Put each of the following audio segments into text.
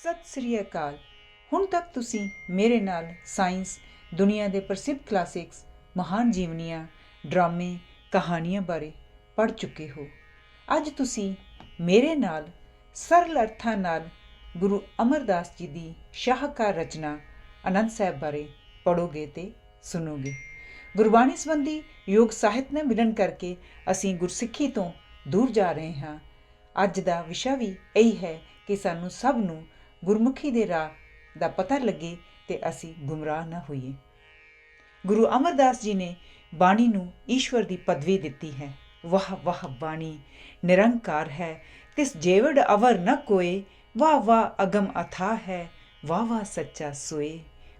ਸਤਿ ਸ੍ਰੀ ਅਕਾਲ। ਹੁਣ ਤੱਕ ਤੁਸੀਂ ਮੇਰੇ ਨਾਲ ਸਾਇੰਸ, ਦੁਨੀਆ ਦੇ ਪ੍ਰਸਿੱਧ ਕਲਾਸਿਕਸ, ਮਹਾਨ ਜੀਵਨੀਆਂ, ਡਰਾਮੇ, ਕਹਾਣੀਆਂ ਬਾਰੇ ਪੜ੍ਹ ਚੁੱਕੇ ਹੋ। ਅੱਜ ਤੁਸੀਂ ਮੇਰੇ ਨਾਲ ਸਰਲ ਅਰਥਾਂ ਨਾਲ ਗੁਰੂ ਅਮਰਦਾਸ ਜੀ ਦੀ ਸ਼ਾਹਕਾਰ ਰਚਨਾ ਆਨੰਦ ਸਾਹਿਬ ਬਾਰੇ ਪੜ੍ਹੋਗੇ ਅਤੇ ਸੁਣੋਗੇ। ਗੁਰਬਾਣੀ ਸੰਬੰਧੀ ਯੋਗ ਸਾਹਿਤ ਨਾਲ ਮਿਲਣ ਕਰਕੇ ਅਸੀਂ ਗੁਰਸਿੱਖੀ ਤੋਂ ਦੂਰ ਜਾ ਰਹੇ ਹਾਂ। ਅੱਜ ਦਾ ਵਿਸ਼ਾ ਵੀ ਇਹੀ ਹੈ ਕਿ ਸਾਨੂੰ ਸਭ ਨੂੰ ਗੁਰਮੁਖੀ ਦੇ ਰਾਹ ਦਾ ਪਤਾ ਲੱਗੇ ਅਤੇ ਅਸੀਂ ਗੁੰਮਰਾਹ ਨਾ ਹੋਈਏ। ਗੁਰੂ ਅਮਰਦਾਸ ਜੀ ਨੇ ਬਾਣੀ ਨੂੰ ਈਸ਼ਵਰ ਦੀ ਪਦਵੀ ਦਿੱਤੀ ਹੈ। ਵਾਹ ਵਾਹ ਬਾਣੀ ਨਿਰੰਕਾਰ ਹੈ, ਤਿਸ ਜੇਵੜ ਅਵਰ ਨ ਕੋਏ। ਵਾਹ ਵਾਹ ਅਗਮ ਅਥਾਹ ਹੈ, ਵਾਹ ਵਾਹ ਸੱਚਾ ਸੋਏ।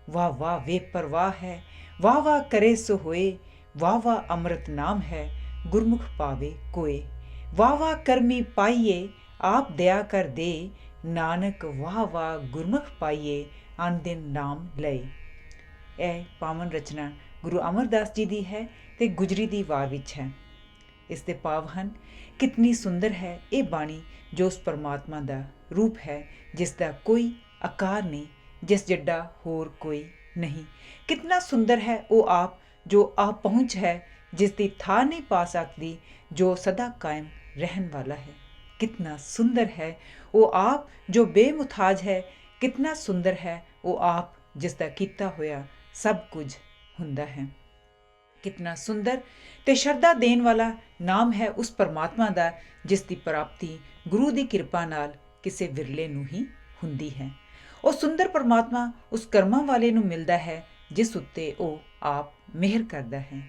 ਵਾਹ ਵਾਹ ਵੇ ਪਰਵਾਹ ਹੈ, ਵਾਹ ਵਾਹ ਕਰੇ ਸੋ ਹੋਏ। ਵਾਹ ਵਾਹ ਅੰਮ੍ਰਿਤ ਨਾਮ ਹੈ, ਗੁਰਮੁਖ ਪਾਵੇ ਕੋਏ। ਵਾਹ ਵਾਹ ਕਰਮੀ ਪਾਈਏ, ਆਪ ਦਇਆ ਕਰ ਦੇ। ਨਾਨਕ ਵਾਹ ਵਾਹ ਗੁਰਮੁਖ ਪਾਈਏ, ਅਨ ਦਿਨ ਨਾਮ ਲਏ। ਇਹ ਪਾਵਨ ਰਚਨਾ ਗੁਰੂ ਅਮਰਦਾਸ ਜੀ ਦੀ ਹੈ ਅਤੇ ਗੁਜਰੀ ਦੀ ਵਾਰ ਵਿੱਚ ਹੈ। ਇਸ ਦੇ ਭਾਵ ਹਨ, ਕਿਤਨੀ ਸੁੰਦਰ ਹੈ ਇਹ ਬਾਣੀ, ਜੋ ਉਸ ਪਰਮਾਤਮਾ ਦਾ ਰੂਪ ਹੈ ਜਿਸ ਦਾ ਕੋਈ ਆਕਾਰ ਨਹੀਂ, ਜਿਸ ਜਿੱਡਾ ਹੋਰ ਕੋਈ ਨਹੀਂ। ਕਿਤਨਾ ਸੁੰਦਰ ਹੈ ਉਹ ਆਪ ਜੋ ਆਪ ਪਹੁੰਚ ਹੈ, ਜਿਸ ਦੀ ਥਾਂ ਨਹੀਂ ਪਾ ਸਕਦੀ, ਜੋ ਸਦਾ ਕਾਇਮ ਰਹਿਣ ਵਾਲਾ ਹੈ। ਕਿਤਨਾ ਸੁੰਦਰ ਹੈ ਉਹ ਆਪ ਜੋ ਬੇਮੁਤਾਜ ਹੈ। ਕਿਤਨਾ ਸੁੰਦਰ ਹੈ ਉਹ ਆਪ ਜਿਸ ਦਾ ਕੀਤਾ ਹੋਇਆ ਸਭ ਕੁਝ ਹੁੰਦਾ ਹੈ। ਕਿਤਨਾ ਸੁੰਦਰ ਤੇ ਸ਼ਰਧਾ ਦੇਣ ਵਾਲਾ ਨਾਮ ਹੈ ਉਸ ਪਰਮਾਤਮਾ ਦਾ, ਜਿਸ ਦੀ ਪ੍ਰਾਪਤੀ ਗੁਰੂ ਦੀ ਕਿਰਪਾ ਨਾਲ ਕਿਸੇ ਵਿਰਲੇ ਨੂੰ ਹੀ ਹੁੰਦੀ ਹੈ। ਉਹ ਸੁੰਦਰ ਪਰਮਾਤਮਾ ਉਸ ਕਰਮਾਂ ਵਾਲੇ ਨੂੰ ਮਿਲਦਾ ਹੈ ਜਿਸ ਉੱਤੇ ਉਹ ਆਪ ਮਿਹਰ ਕਰਦਾ ਹੈ।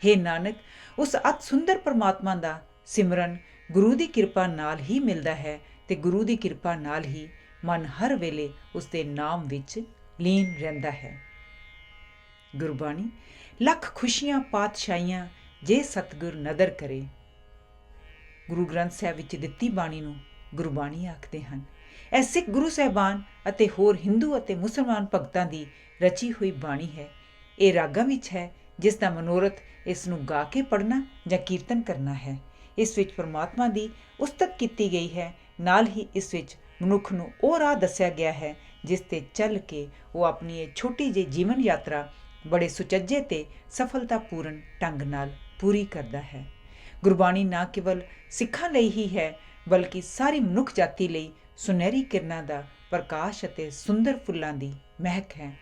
ਹੇ ਨਾਨਕ, ਉਸ ਅਤ ਸੁੰਦਰ ਪਰਮਾਤਮਾ ਦਾ ਸਿਮਰਨ ਗੁਰੂ ਦੀ ਕਿਰਪਾ ਨਾਲ ਹੀ ਮਿਲਦਾ ਹੈ ਅਤੇ ਗੁਰੂ ਦੀ ਕਿਰਪਾ ਨਾਲ ਹੀ ਮਨ ਹਰ ਵੇਲੇ ਉਸ ਦੇ ਨਾਮ ਵਿੱਚ ਲੀਨ ਰਹਿੰਦਾ ਹੈ। ਗੁਰਬਾਣੀ ਲੱਖ ਖੁਸ਼ੀਆਂ ਪਾਤਸ਼ਾਹੀਆਂ, ਜੇ ਸਤਿਗੁਰ ਨਦਰ ਕਰੇ। ਗੁਰੂ ਗ੍ਰੰਥ ਸਾਹਿਬ ਵਿੱਚ ਦਿੱਤੀ ਬਾਣੀ ਨੂੰ ਗੁਰਬਾਣੀ ਆਖਦੇ ਹਨ। ਇਹ ਸਿੱਖ ਗੁਰੂ ਸਾਹਿਬਾਨ ਅਤੇ ਹੋਰ ਹਿੰਦੂ ਅਤੇ ਮੁਸਲਮਾਨ ਭਗਤਾਂ ਦੀ ਰਚੀ ਹੋਈ ਬਾਣੀ ਹੈ। ਇਹ ਰਾਗਾਂ ਵਿੱਚ ਹੈ, ਜਿਸ ਦਾ ਮਨੋਰਥ ਇਸ ਨੂੰ ਗਾ ਕੇ ਪੜ੍ਹਨਾ ਜਾਂ ਕੀਰਤਨ ਕਰਨਾ ਹੈ। ਇਸ ਵਿੱਚ ਪਰਮਾਤਮਾ ਦੀ ਉਸਤਤ ਕੀਤੀ ਗਈ ਹੈ। ਨਾਲ ਹੀ ਇਸ ਵਿੱਚ ਮਨੁੱਖ ਨੂੰ ਉਹ ਰਾਹ ਦੱਸਿਆ ਗਿਆ ਹੈ ਜਿਸ 'ਤੇ ਚੱਲ ਕੇ ਉਹ ਆਪਣੀ ਇਹ ਛੋਟੀ ਜਿਹੀ ਜੀਵਨ ਯਾਤਰਾ ਬੜੇ ਸੁਚੱਜੇ ਅਤੇ ਸਫਲਤਾਪੂਰਨ ਢੰਗ ਨਾਲ ਪੂਰੀ ਕਰਦਾ ਹੈ। ਗੁਰਬਾਣੀ ਨਾ ਕੇਵਲ ਸਿੱਖਾਂ ਲਈ ਹੀ ਹੈ, ਬਲਕਿ ਸਾਰੀ ਮਨੁੱਖ ਜਾਤੀ ਲਈ ਸੁਨਹਿਰੀ ਕਿਰਨਾਂ ਦਾ ਪ੍ਰਕਾਸ਼ ਅਤੇ ਸੁੰਦਰ ਫੁੱਲਾਂ ਦੀ ਮਹਿਕ ਹੈ।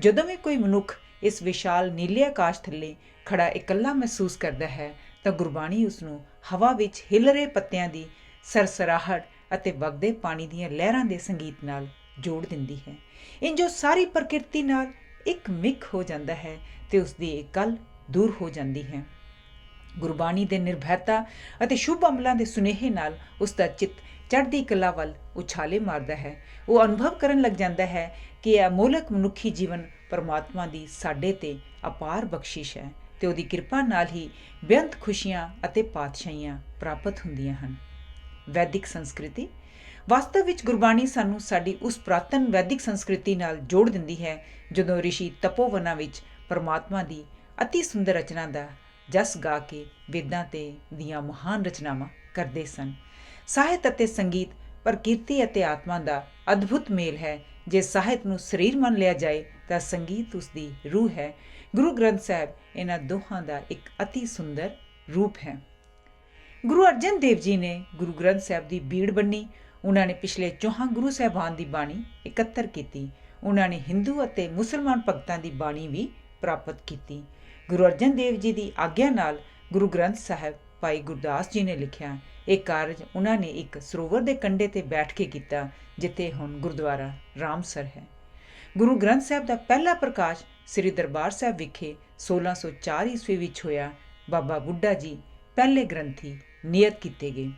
ਜਦੋਂ ਵੀ ਕੋਈ ਮਨੁੱਖ ਇਸ ਵਿਸ਼ਾਲ ਨੀਲੇ ਆਕਾਸ਼ ਥੱਲੇ ਖੜਾ ਇਕੱਲਾ ਮਹਿਸੂਸ ਕਰਦਾ ਹੈ ਤਾਂ ਗੁਰਬਾਣੀ ਉਸ ਨੂੰ ਹਵਾ ਵਿੱਚ ਹਿੱਲ ਰਹੇ ਪੱਤਿਆਂ ਦੀ ਸਰਸਰਾਹਟ ਅਤੇ ਵਗਦੇ ਪਾਣੀ ਦੀਆਂ ਲਹਿਰਾਂ ਦੇ ਸੰਗੀਤ ਨਾਲ ਜੋੜ ਦਿੰਦੀ ਹੈ। ਇੰਝ ਉਹ ਸਾਰੀ ਪ੍ਰਕਿਰਤੀ ਨਾਲ ਇੱਕ ਮਿਕ ਹੋ ਜਾਂਦਾ ਹੈ ਅਤੇ ਉਸ ਦੀ ਇਕੱਲ ਦੂਰ ਹੋ ਜਾਂਦੀ ਹੈ। ਗੁਰਬਾਣੀ ਦੇ ਨਿਰਭੈਤਾ ਅਤੇ ਸ਼ੁਭ ਅਮਲਾਂ ਦੇ ਸੁਨੇਹੇ ਨਾਲ ਉਸ ਦਾ ਚਿੱਤ ਚੜ੍ਹਦੀ ਕਲਾ ਵੱਲ ਉਛਾਲੇ ਮਾਰਦਾ ਹੈ। ਉਹ ਅਨੁਭਵ ਕਰਨ ਲੱਗ ਜਾਂਦਾ ਹੈ ਕਿ ਇਹ ਅਮੋਲਕ ਮਨੁੱਖੀ ਜੀਵਨ ਪਰਮਾਤਮਾ ਦੀ ਸਾਡੇ 'ਤੇ ਅਪਾਰ ਬਖਸ਼ਿਸ਼ ਹੈ ਅਤੇ ਉਹਦੀ ਕਿਰਪਾ ਨਾਲ ਹੀ ਬੇਅੰਤ ਖੁਸ਼ੀਆਂ ਅਤੇ ਪਾਤਸ਼ਾਹੀਆਂ ਪ੍ਰਾਪਤ ਹੁੰਦੀਆਂ ਹਨ। ਵੈਦਿਕ ਸੰਸਕ੍ਰਿਤੀ ਵਾਸਤਵ ਵਿੱਚ ਗੁਰਬਾਣੀ ਸਾਨੂੰ ਸਾਡੀ ਉਸ ਪੁਰਾਤਨ ਵੈਦਿਕ ਸੰਸਕ੍ਰਿਤੀ ਨਾਲ ਜੋੜ ਦਿੰਦੀ ਹੈ, ਜਦੋਂ ਰਿਸ਼ੀ ਤਪੋਵਨਾਂ ਵਿੱਚ ਪਰਮਾਤਮਾ ਦੀ ਅਤੀ ਸੁੰਦਰ ਰਚਨਾ ਦਾ ਜਸ ਗਾ ਕੇ ਵੇਦਾਂ ਤੇ ਦੀਆਂ ਮਹਾਨ ਰਚਨਾਵਾਂ ਕਰਦੇ ਸਨ। ਸਾਹਿਤ ਅਤੇ ਸੰਗੀਤ ਪ੍ਰਕਿਰਤੀ ਅਤੇ ਆਤਮਾ ਦਾ ਅਦਭੁਤ ਮੇਲ ਹੈ। ਜੇ ਸਾਹਿਤ ਨੂੰ ਸਰੀਰ ਮੰਨ ਲਿਆ ਜਾਏ ਤਾਂ ਸੰਗੀਤ ਉਸ ਦੀ ਰੂਹ ਹੈ। ਗੁਰੂ ਗ੍ਰੰਥ ਸਾਹਿਬ ਇਹਨਾਂ ਦੋਹਾਂ ਦਾ ਇੱਕ ਅਤੀ ਸੁੰਦਰ ਰੂਪ ਹੈ। ਗੁਰੂ ਅਰਜਨ ਦੇਵ ਜੀ ਨੇ ਗੁਰੂ ਗ੍ਰੰਥ ਸਾਹਿਬ ਦੀ ਬੀੜ ਬੰਨੀ। ਉਹਨਾਂ ਨੇ ਪਿਛਲੇ 4 ਗੁਰੂ ਸਾਹਿਬਾਨ ਦੀ ਬਾਣੀ ਇਕੱਤਰ ਕੀਤੀ। ਉਹਨਾਂ ਨੇ ਹਿੰਦੂ ਅਤੇ ਮੁਸਲਮਾਨ ਭਗਤਾਂ ਦੀ ਬਾਣੀ ਵੀ ਪ੍ਰਾਪਤ ਕੀਤੀ। ਗੁਰੂ ਅਰਜਨ ਦੇਵ ਜੀ ਦੀ ਆਗਿਆ ਨਾਲ ਗੁਰੂ ਗ੍ਰੰਥ ਸਾਹਿਬ ਭਾਈ ਗੁਰਦਾਸ ਜੀ ਨੇ ਲਿਖਿਆ। ਇਹ ਕਾਰਜ ਉਹਨਾਂ ਨੇ ਇੱਕ ਸਰੋਵਰ ਦੇ ਕੰਢੇ 'ਤੇ ਬੈਠ ਕੇ ਕੀਤਾ, ਜਿੱਥੇ ਹੁਣ ਗੁਰਦੁਆਰਾ ਰਾਮਸਰ ਹੈ। ਗੁਰੂ ਗ੍ਰੰਥ ਸਾਹਿਬ ਦਾ ਪਹਿਲਾ ਪ੍ਰਕਾਸ਼ ਸ੍ਰੀ ਦਰਬਾਰ ਸਾਹਿਬ ਵਿਖੇ 1604 ਈਸਵੀ ਵਿੱਚ ਹੋਇਆ। ਬਾਬਾ ਬੁੱਢਾ ਜੀ ਪਹਿਲੇ ਗ੍ਰੰਥੀ ਨਿਯਤ ਕੀਤੇ ਗਏ।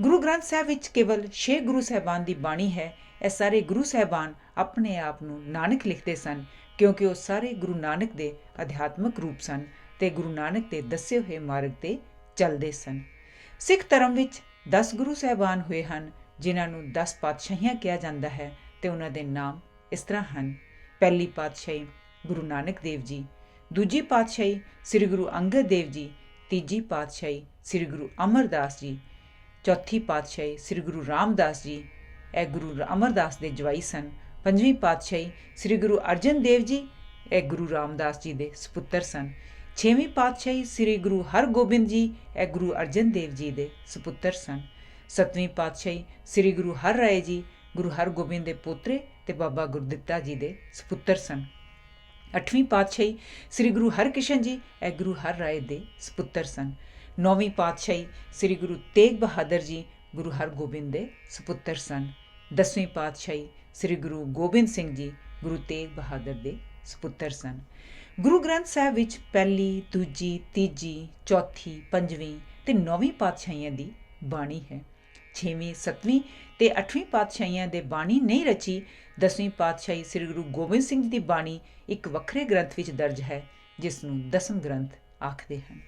ਗੁਰੂ ਗ੍ਰੰਥ ਸਾਹਿਬ ਵਿੱਚ ਕੇਵਲ 6 ਗੁਰੂ ਸਾਹਿਬਾਨ ਦੀ ਬਾਣੀ ਹੈ। ਇਹ ਸਾਰੇ ਗੁਰੂ ਸਾਹਿਬਾਨ ਆਪਣੇ ਆਪ ਨੂੰ ਨਾਨਕ ਲਿਖਦੇ ਸਨ, ਕਿਉਂਕਿ ਉਹ ਸਾਰੇ ਗੁਰੂ ਨਾਨਕ ਦੇ ਅਧਿਆਤਮਕ ਰੂਪ ਸਨ ਅਤੇ ਗੁਰੂ ਨਾਨਕ ਦੇ ਦੱਸੇ ਹੋਏ ਮਾਰਗ 'ਤੇ ਚੱਲਦੇ ਸਨ। ਸਿੱਖ ਧਰਮ ਵਿੱਚ 10 ਗੁਰੂ ਸਾਹਿਬਾਨ ਹੋਏ ਹਨ, ਜਿਨ੍ਹਾਂ ਨੂੰ 10 ਪਾਤਸ਼ਾਹੀਆਂ ਕਿਹਾ ਜਾਂਦਾ ਹੈ ਅਤੇ ਉਹਨਾਂ ਦੇ ਨਾਮ ਇਸ ਤਰ੍ਹਾਂ ਹਨ। ਪਹਿਲੀ ਪਾਤਸ਼ਾਹੀ ਗੁਰੂ ਨਾਨਕ ਦੇਵ ਜੀ, ਦੂਜੀ ਪਾਤਸ਼ਾਹੀ ਸ੍ਰੀ ਗੁਰੂ ਅੰਗਦ ਦੇਵ ਜੀ, ਤੀਜੀ ਪਾਤਸ਼ਾਹੀ ਸ੍ਰੀ ਗੁਰੂ ਅਮਰਦਾਸ ਜੀ, ਚੌਥੀ ਪਾਤਸ਼ਾਹੀ ਸ੍ਰੀ ਗੁਰੂ ਰਾਮਦਾਸ ਜੀ, ਇਹ ਗੁਰੂ ਅਮਰਦਾਸ ਦੇ ਜਵਾਈ ਸਨ। ਪੰਜਵੀਂ ਪਾਤਸ਼ਾਹੀ ਸ੍ਰੀ ਗੁਰੂ ਅਰਜਨ ਦੇਵ ਜੀ, ਇਹ ਗੁਰੂ ਰਾਮਦਾਸ ਜੀ ਦੇ ਸਪੁੱਤਰ ਸਨ। ਛੇਵੀਂ ਪਾਤਸ਼ਾਹੀ ਸ੍ਰੀ ਗੁਰੂ ਹਰਗੋਬਿੰਦ ਜੀ, ਇਹ ਗੁਰੂ ਅਰਜਨ ਦੇਵ ਜੀ ਦੇ ਸਪੁੱਤਰ ਸਨ। ਸੱਤਵੀਂ ਪਾਤਸ਼ਾਹੀ ਸ੍ਰੀ ਗੁਰੂ ਹਰ ਰਾਏ ਜੀ, ਗੁਰੂ ਹਰਗੋਬਿੰਦ ਦੇ ਪੋਤਰੇ ਤੇ ਬਾਬਾ ਗੁਰਦਿੱਤਾ ਜੀ ਦੇ ਸਪੁੱਤਰ ਸਨ। ਅੱਠਵੀਂ ਪਾਤਸ਼ਾਹੀ ਸ੍ਰੀ ਗੁਰੂ ਹਰਕ੍ਰਿਸ਼ਨ ਜੀ, ਇਹ ਗੁਰੂ ਹਰ ਰਾਏ ਦੇ ਸਪੁੱਤਰ ਸਨ। ਨੌਵੀਂ ਪਾਤਸ਼ਾਹੀ ਸ੍ਰੀ ਗੁਰੂ ਤੇਗ ਬਹਾਦਰ ਜੀ, ਗੁਰੂ ਹਰਗੋਬਿੰਦ ਦੇ ਸਪੁੱਤਰ ਸਨ। ਦਸਵੀਂ ਪਾਤਸ਼ਾਹੀ ਸ੍ਰੀ ਗੁਰੂ ਗੋਬਿੰਦ ਸਿੰਘ ਜੀ, ਗੁਰੂ ਤੇਗ ਬਹਾਦਰ ਦੇ ਸਪੁੱਤਰ ਸਨ। ਗੁਰੂ ਗ੍ਰੰਥ ਸਾਹਿਬ ਵਿੱਚ ਪਹਿਲੀ, ਦੂਜੀ, ਤੀਜੀ, ਚੌਥੀ, ਪੰਜਵੀਂ ਤੇ ਨੌਵੀਂ ਪਾਤਸ਼ਾਹੀਆਂ ਦੀ ਬਾਣੀ ਹੈ। ਛੇਵੀਂ, ਸੱਤਵੀਂ ਤੇ ਅੱਠਵੀਂ ਪਾਤਸ਼ਾਹੀਆਂ ਦੇ ਬਾਣੀ ਨਹੀਂ ਰਚੀ। ਦਸਵੀਂ ਪਾਤਸ਼ਾਹੀ ਸ੍ਰੀ ਗੁਰੂ ਗੋਬਿੰਦ ਸਿੰਘ ਜੀ ਦੀ ਬਾਣੀ ਇੱਕ ਵੱਖਰੇ ਗ੍ਰੰਥ ਵਿੱਚ ਦਰਜ ਹੈ, ਜਿਸ ਨੂੰ ਦਸਮ ਗ੍ਰੰਥ ਆਖਦੇ ਹਨ।